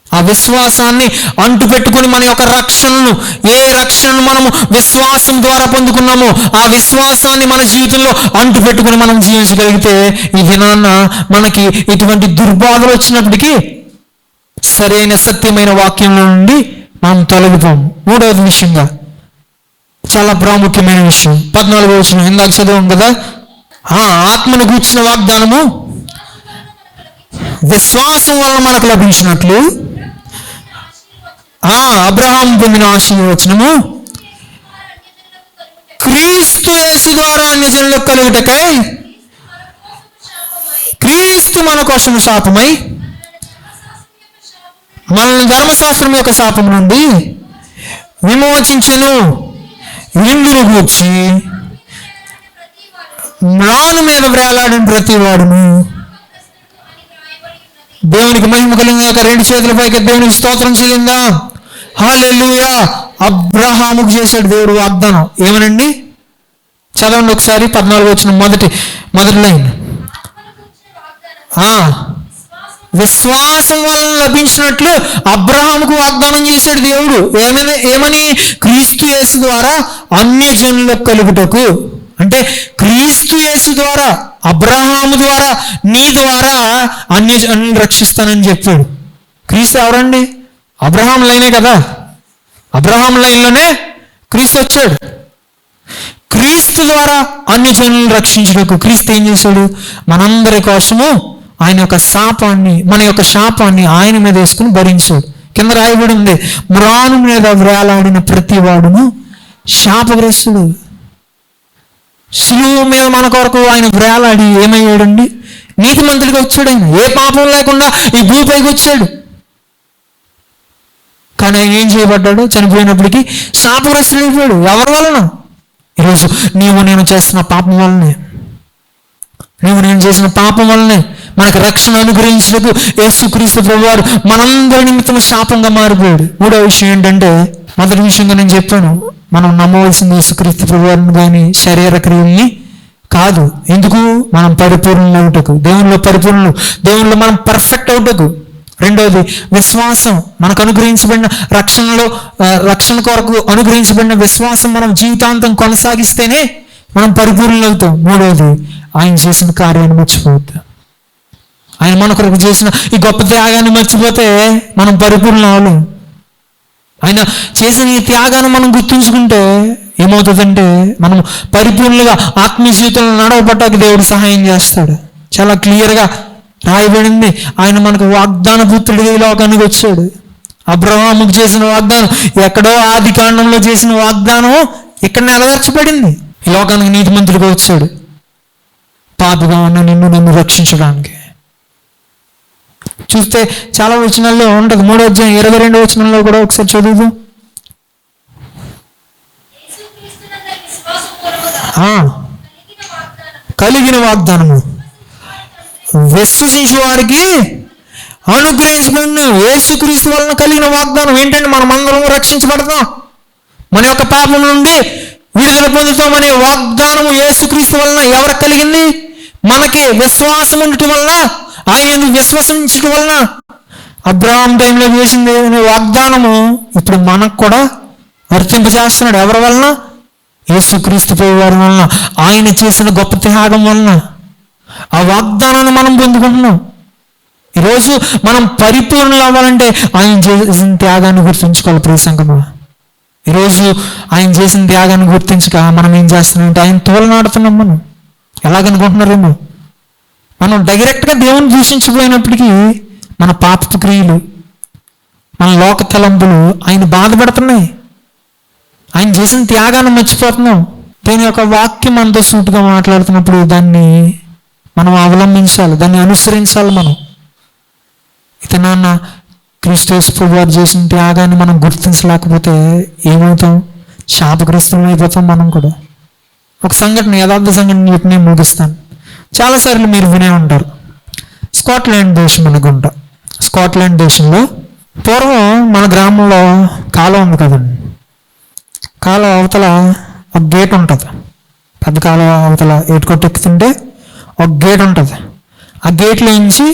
A: ఆ విశ్వాసాన్ని అంటు పెట్టుకుని మన యొక్క రక్షణను, ఏ రక్షణను మనము విశ్వాసం ద్వారా పొందుకున్నామో ఆ విశ్వాసాన్ని మన జీవితంలో అంటు పెట్టుకుని మనం జీవించగలిగితే ఈ దినాన్న మనకి ఇటువంటి దుర్బాధలు వచ్చినప్పటికీ సరైన సత్యమైన వాక్యంలో నుండి మనం తొలగిపోం. మూడవది విషయంగా చాలా ప్రాముఖ్యమైన విషయం 14వ వచనం ఇందాక చదివాం కదా, ఆత్మను గూర్చిన వాగ్దానము విశ్వాసం వలన మనకు లభించినట్లు అబ్రహాం పొందిన ఆశీర్వచనము క్రీస్తు యేసు ద్వారా అన్యజనులకు కలుగుటకై క్రీస్తు మన కోసం శాపమై మనల్ని ధర్మశాస్త్రం యొక్క శాపం నుండి విమోచించెను. ఇందును గూర్చి మ్రాను మీద వేలాడిన ప్రతి వాడును దేవునికి మహిమ కలిగిన రెండు చేతుల పైకి దేవునికి స్తోత్రం చేయిందా. హల్లెలూయా. అబ్రహాముకు చేశాడు దేవుడు వాగ్దానం. ఏమనండి? చదవండి ఒకసారి 14వ వచనం మొదటి లైన్. విశ్వాసం వలన లభించినట్లు అబ్రహాముకు వాగ్దానం చేశాడు దేవుడు. ఏమని? క్రీస్తు యేసు ద్వారా అన్యజనులకు కలుగుటకు. అంటే క్రీస్తు యేసు ద్వారా, అబ్రహాము ద్వారా, నీ ద్వారా అన్యజనులను రక్షిస్తానని చెప్పాడు. క్రీస్తు ఎవరండి? అబ్రహాం లైనే కదా. అబ్రహాం లైన్లోనే క్రీస్తు వచ్చాడు. క్రీస్తు ద్వారా అన్యజనులను రక్షించుటకు క్రీస్తు ఏం చేశాడు? మనందరి కోసము ఆయన యొక్క శాపాన్ని, మన యొక్క శాపాన్ని ఆయన మీద వేసుకుని భరించాడు. కింద రాయబడి ఉంది, మ్రాను మీద వేలాడిన ప్రతి వాడును శాపగ్రస్తుడు. శిలువ మీద మన కొరకు ఆయన వేలాడి ఏమయ్యాడండి? నీతిమంతుడిగా వచ్చాడు. ఆయన ఏ పాపం లేకుండా ఈ భూపైకి వచ్చాడు. కానీ ఆయన ఏం చేయబడ్డాడు? చనిపోయినప్పటికీ శాపగ్రస్తుడు అయిపోయాడు. ఎవరి వలన? ఈరోజు నేను చేసిన పాపం వల్లనే, నేను చేసిన పాపం వల్లనే మనకు రక్షణ అనుగ్రహించినకు యేసుక్రీస్తు ప్రభువారు మనందరి నిమిత్తం శాపంగా మారిపోయాడు. మూడో విషయం ఏంటంటే, మొదటి విషయంగా నేను చెప్పాను, మనం నమ్మవలసింది యేసుక్రీస్తు ప్రభువారిని కానీ శరీర క్రియల్ని కాదు. ఎందుకు? మనం పరిపూర్ణులు అవుటకు, దేవునిలో పరిపూర్ణులు, దేవునిలో మనం పర్ఫెక్ట్ అవుటకు. రెండవది విశ్వాసం. మనకు అనుగ్రహించబడిన రక్షణ కొరకు అనుగ్రహించబడిన విశ్వాసం మనం జీవితాంతం కొనసాగిస్తేనే మనం పరిపూర్ణులు అవుతాం. మూడవది ఆయన చేసిన కార్యాన్ని మర్చిపోవద్దు. ఆయన మన కొరకు చేసిన ఈ గొప్ప త్యాగాన్ని మర్చిపోతే మనం పరిపూర్ణ అవ్వలేం. ఆయన చేసిన ఈ త్యాగాన్ని మనం గుర్తుంచుకుంటే ఏమవుతుందంటే మనం పరిపూర్ణంగా ఆత్మీయ జీవితంలో నడవబట్టాక దేవుడు సహాయం చేస్తాడు. చాలా క్లియర్గా రాయబడింది. ఆయన మనకు వాగ్దాన పుత్రుడిగా ఈ లోకానికి వచ్చాడు. అబ్రహాముకు చేసిన వాగ్దానం ఎక్కడో ఆది కాండంలో చేసిన వాగ్దానం ఇక్కడ నెరవేర్చబడింది. ఈ లోకానికి నీతిమంతుడిగా వచ్చాడు పాపిగా ఉన్న నన్ను రక్షించడానికి. చూస్తే చాలా వచనాల్లో ఉంటుంది. 3వ అధ్యాయం 22వ వచనంలో కూడా ఒకసారి చదువు. కలిగిన వాగ్దానము విశ్వసించే వారికి అనుగ్రహించబడిన యేసుక్రీస్తు వలన కలిగిన వాగ్దానం ఏంటంటే మనమందరం రక్షించబడతాం, మన యొక్క పాపం నుండి విడుదల పొందుతామనే వాగ్దానం యేసుక్రీస్తు వలన ఎవరికి కలిగింది? మనకి విశ్వాసం ఉండటం వలన, ఆయన విశ్వసించటం వలన. అబ్రహాం టైంలో చేసింది వాగ్దానము ఇప్పుడు మనకు కూడా వర్తింపజేస్తున్నాడు. ఎవరి వలన? యేసుక్రీస్తు వారి వలన, ఆయన చేసిన గొప్ప త్యాగం వలన ఆ వాగ్దానాన్ని మనం పొందుకుంటున్నాం. ఈరోజు మనం పరిపూర్ణలు అవ్వాలంటే ఆయన చేసిన త్యాగాన్ని గుర్తుంచుకోవాలి. ప్రియ సంఘమా, ఈరోజు ఆయన చేసిన త్యాగాన్ని గుర్తించక మనం ఏం చేస్తున్నామంటే ఆయన తోలనాడుతున్నాం. మనం ఎలాగనుకుంటున్నారేమో, మనం డైరెక్ట్గా దేవుని దూషించిపోయినప్పటికీ మన పాపపు క్రియలు, మన లోక తలంపులు ఆయన బాధపడుతున్నాయి. ఆయన చేసిన త్యాగాన్ని మర్చిపోతున్నాం. దీని యొక్క వాక్యం అంతా సూటుగా మాట్లాడుతున్నప్పుడు దాన్ని మనం అవలంబించాలి, దాన్ని అనుసరించాలి. మనం ఇతనాన్న క్రీస్తు వారు చేసిన త్యాగాన్ని మనం గుర్తించలేకపోతే ఏమవుతాం? శాపగ్రస్తులం అయిపోతాం మనం కూడా. ఒక సంఘటన, యథార్థ సంఘటన చెప్పి నేను ముగిస్తాను. చాలాసార్లు మీరు వినే ఉంటారు, స్కాట్లాండ్ దేశం అనుకుంటా. స్కాట్లాండ్ దేశంలో పూర్వం మన గ్రామంలో కాలువ ఉంది కదండి. కాలువ అవతల ఒక గేట్ ఉంటుంది. పెద్ద కాలువ అవతల ఏటుకొట్టు ఎక్కుతుంటే ఒక గేట్ ఉంటుంది. ఆ గేట్లో నుంచి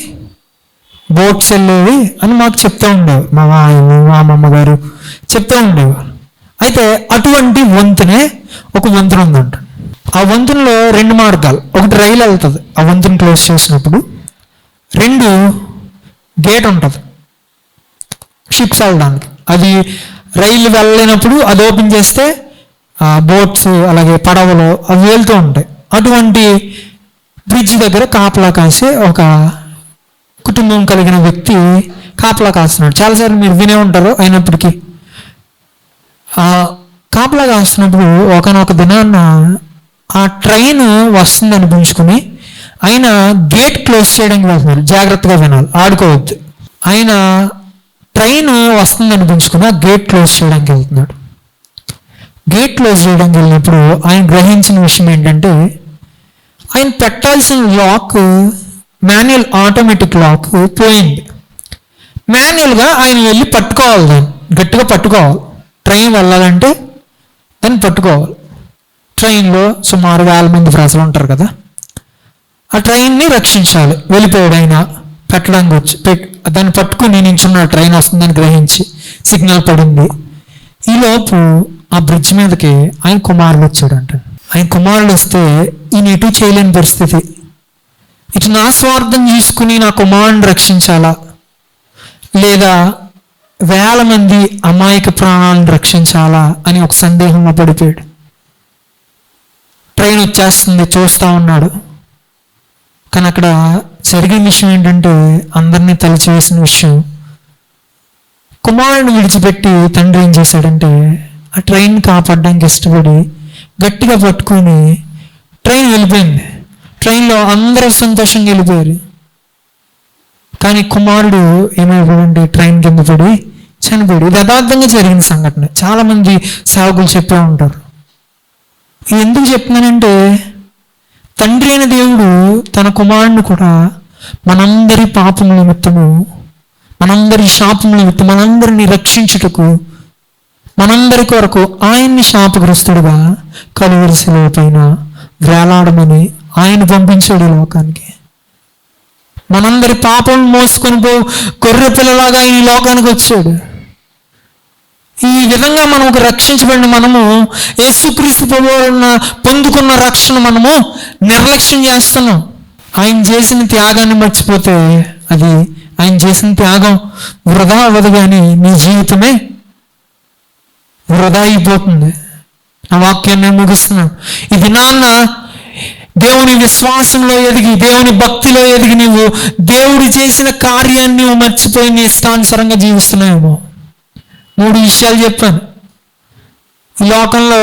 A: బోట్స్ వెళ్ళేవి అని మాకు చెప్తూ ఉండేవి మా అమ్మమ్మ గారు చెప్తూ ఉండేవారు. అయితే అటువంటి వంతునే ఒక వంతెన ఉందంట. ఆ వంతెనలో రెండు మార్గాలు, ఒకటి రైలు వెళ్తుంది, ఆ వంతెన క్లోజ్ చేసినప్పుడు. రెండు గేట్ ఉంటుంది షిప్స్ వెళ్ళడానికి. అది రైలు వెళ్ళలేనప్పుడు అది ఓపెన్ చేస్తే బోట్స్ అలాగే పడవలు అవి వెళ్తూ ఉంటాయి. అటువంటి బ్రిడ్జ్ దగ్గర కాపలా కాసే ఒక కుటుంబం కలిగిన వ్యక్తి కాపలా కాస్తున్నాడు. చాలాసార్లు మీరు వినే ఉంటారు. అయినప్పటికీ కాపలా కాస్తున్నప్పుడు ఒకనొక దినాన్న ఆ ట్రైన్ వస్తుంది అనిపించుకుని ఆయన గేట్ క్లోజ్ చేయడానికి వెళ్తున్నారు. జాగ్రత్తగా వినాలి, ఆడుకోవద్దు. ఆయన ట్రైన్ వస్తుంది అనిపించుకుని ఆ గేట్ క్లోజ్ చేయడానికి వెళ్తున్నాడు. గేట్ క్లోజ్ చేయడానికి వెళ్ళినప్పుడు ఆయన గ్రహించిన విషయం ఏంటంటే, ఆయన పెట్టాల్సిన లాక్, మాన్యువల్ ఆటోమేటిక్ లాక్ పోయింది. మాన్యువల్గా ఆయన వెళ్ళి పట్టుకోవాలి, దాన్ని గట్టిగా పట్టుకోవాలి. ట్రైన్ వెళ్ళాలంటే దాన్ని పట్టుకోవాలి. ట్రైన్లో సుమారు 1000 మంది ప్రజలు ఉంటారు కదా, ఆ ట్రైన్ని రక్షించాలి. వెళ్ళిపోయాడు ఆయన పెట్టడానికి వచ్చి దాన్ని పట్టుకుని నించున్న ట్రైన్ వస్తుందని గ్రహించి సిగ్నల్ పడింది. ఈలోపు ఆ బ్రిడ్జ్ మీదకి ఆయన కుమారుడు వచ్చాడంట. ఆయన కుమారుడు వస్తే ఈయన ఎటు చేయలేని పరిస్థితి. ఇటు నా స్వార్థం చూసుకుని నా కుమారుడిని రక్షించాలా, లేదా 1000 మంది అమాయక ప్రాణాలను రక్షించాలా అని ఒక సందేహంలో పడిపోయాడు. ట్రైన్ వచ్చేస్తుంది, చూస్తూ ఉన్నాడు. కానీ అక్కడ జరిగిన విషయం ఏంటంటే, అందరినీ తలచివేసిన విషయం, కుమారుడిని విడిచిపెట్టి తండ్రి ఏం చేశాడంటే ఆ ట్రైన్ కాపాడడానికి ఇష్టపడి గట్టిగా పట్టుకొని ట్రైన్ వెళ్ళిపోయింది. ట్రైన్లో అందరూ సంతోషంగా వెళ్ళిపోయారు. కానీ కుమారుడు ఏమైపోయాడంటే ట్రైన్ కింద పడి చనిపోయాడు. ఇది యథార్థంగా జరిగిన సంఘటన. చాలామంది సేవకులు చెప్పే ఉంటారు. ఇది ఎందుకు చెప్తున్నానంటే, తండ్రి అయిన దేవుడు తన కుమారుడిని కూడా మనందరి పాపం నిమిత్తము, మనందరి శాపం నిమిత్తం, మనందరిని రక్షించుటకు, మనందరి కొరకు ఆయన్ని శాపగ్రస్తుడుగా కలువరి శిలువ పైన వేలాడమని ఆయన పంపించాడు ఈ లోకానికి. మనందరి పాపం మోసుకొని గొర్రె పిల్లలాగా ఈ లోకానికి వచ్చాడు. ఈ విధంగా మనకు రక్షించబడిన మనము యేసుక్రీస్తు ప్రభువున పొందుకున్న రక్షణ మనము నిర్లక్ష్యం చేస్తున్నాం. ఆయన చేసిన త్యాగాన్ని మర్చిపోతే అది ఆయన చేసిన త్యాగం వృధా అవ్వదు, కానీ నీ జీవితమే వృధా అయిపోతుంది. ఆ వాక్యాన్ని నేను ముగిస్తున్నాను. ఇది నాన్న దేవుని విశ్వాసంలో ఎదిగి, దేవుని భక్తిలో ఎదిగి నువ్వు దేవుడు చేసిన కార్యాన్ని నువ్వు మర్చిపోయి నీ ఇష్టానుసారంగా జీవిస్తున్నావేమో. 3 విషయాలు చెప్పాను. ఈ లోకంలో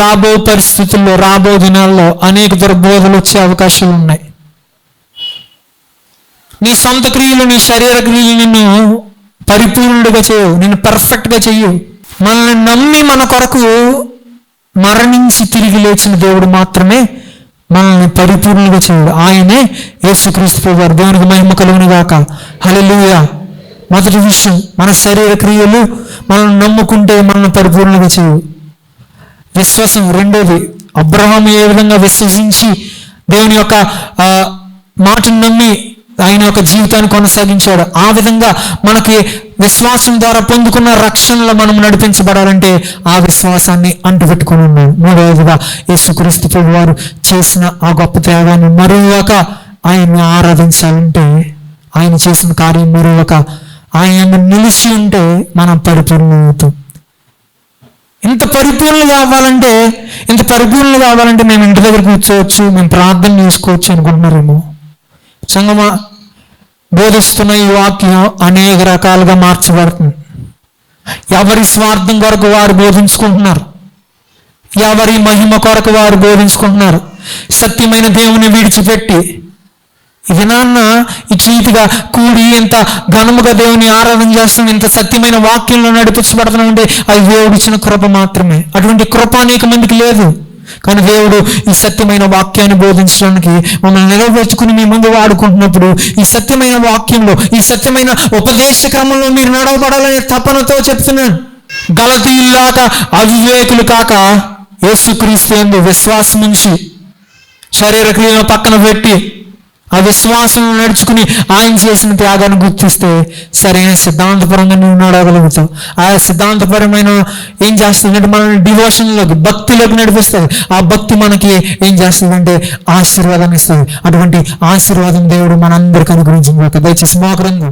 A: రాబో పరిస్థితుల్లో, రాబో దినాల్లో అనేక దుర్బోధలు వచ్చే అవకాశాలు ఉన్నాయి. నీ సొంత క్రియలు, నీ శరీర క్రియలు నిన్ను పరిపూర్ణుడిగా చేయవు, నిన్ను పర్ఫెక్ట్గా చెయ్యవు. మనల్ని నమ్మి మన కొరకు మరణించి తిరిగి లేచిన దేవుడు మాత్రమే మనల్ని పరిపూర్ణులుగా చేయడు. ఆయనే యేసుక్రీస్తు వారు. దేవునికి మహిమ కలుగును గాక. హల్లెలూయా. మొదటి విషయం, మన శరీర క్రియలు మనల్ని నమ్ముకుంటే మనల్ని పరిపూర్ణంగా చేయవు. విశ్వాసం. రెండోది, అబ్రహాము ఏ విధంగా విశ్వసించి దేవుని యొక్క మాటను నమ్మి ఆయన యొక్క జీవితాన్ని కొనసాగించాడు, ఆ విధంగా మనకి విశ్వాసం ద్వారా పొందుకున్న రక్షణలో మనం నడిపించబడాలంటే ఆ విశ్వాసాన్ని అంటుపెట్టుకుని ఉన్నాం. మూడవదిగా, యేసుక్రీస్తు ప్రభు వారు చేసిన ఆ గొప్ప త్యాగాన్ని మరొక ఆయన్ని ఆరాధించాలంటే, ఆయన చేసిన కార్యం మరొక ఆయన నిలిచి ఉంటే మనం పరిపూర్ణమవుతాం. ఇంత పరిపూర్ణలు కావాలంటే మేము ఇంటి దగ్గర కూర్చోవచ్చు, మేము ప్రార్థన చేసుకోవచ్చు అనుకుంటున్నారేమో. సంగమా, బోధిస్తున్న ఈ వాక్యం అనేక రకాలుగా మార్చబడుతుంది. ఎవరి స్వార్థం కొరకు వారు బోధించుకుంటున్నారు, ఎవరి మహిమ కొరకు వారు బోధించుకుంటున్నారు. సత్యమైన దేవుని విడిచిపెట్టి ఇది నాన్న ఈ రీతిగా కూడి ఇంత ఘనముగా దేవుని ఆరాధన చేస్తున్నాం, ఇంత సత్యమైన వాక్యంలో నడిపించబడుతున్నామంటే అది దేవుడు ఇచ్చిన కృప మాత్రమే. అటువంటి కృప అనేక మందికి లేదు. కానీ దేవుడు ఈ సత్యమైన వాక్యాన్ని బోధించడానికి మమ్మల్ని నిలబెట్టుకుని మీ ముందు వాడుకుంటున్నప్పుడు, ఈ సత్యమైన వాక్యంలో, ఈ సత్యమైన ఉపదేశ క్రమంలో మీరు నడవబడాలనే తపనతో చెప్తున్నాను. గలతీయుల్లాగా అవివేకులు కాక యేసుక్రీస్తు యందు విశ్వాసం ఉంచి శరీర క్రియను పక్కన పెట్టి ఆ విశ్వాసం నడుచుకుని ఆయన చేసిన త్యాగాన్ని గుర్తిస్తే సరైన సిద్ధాంతపరంగా నువ్వు నడవగలుగుతావు. ఆ సిద్ధాంతపరమైన ఏం చేస్తుందంటే మనల్ని డివోషన్లోకి, భక్తిలోకి నడిపిస్తుంది. ఆ భక్తి మనకి ఏం చేస్తుందంటే ఆశీర్వాదాన్ని ఇస్తుంది. అటువంటి ఆశీర్వాదం దేవుడు మనందరికీ అనుగ్రహించింది. దయచేసి మోకరంగా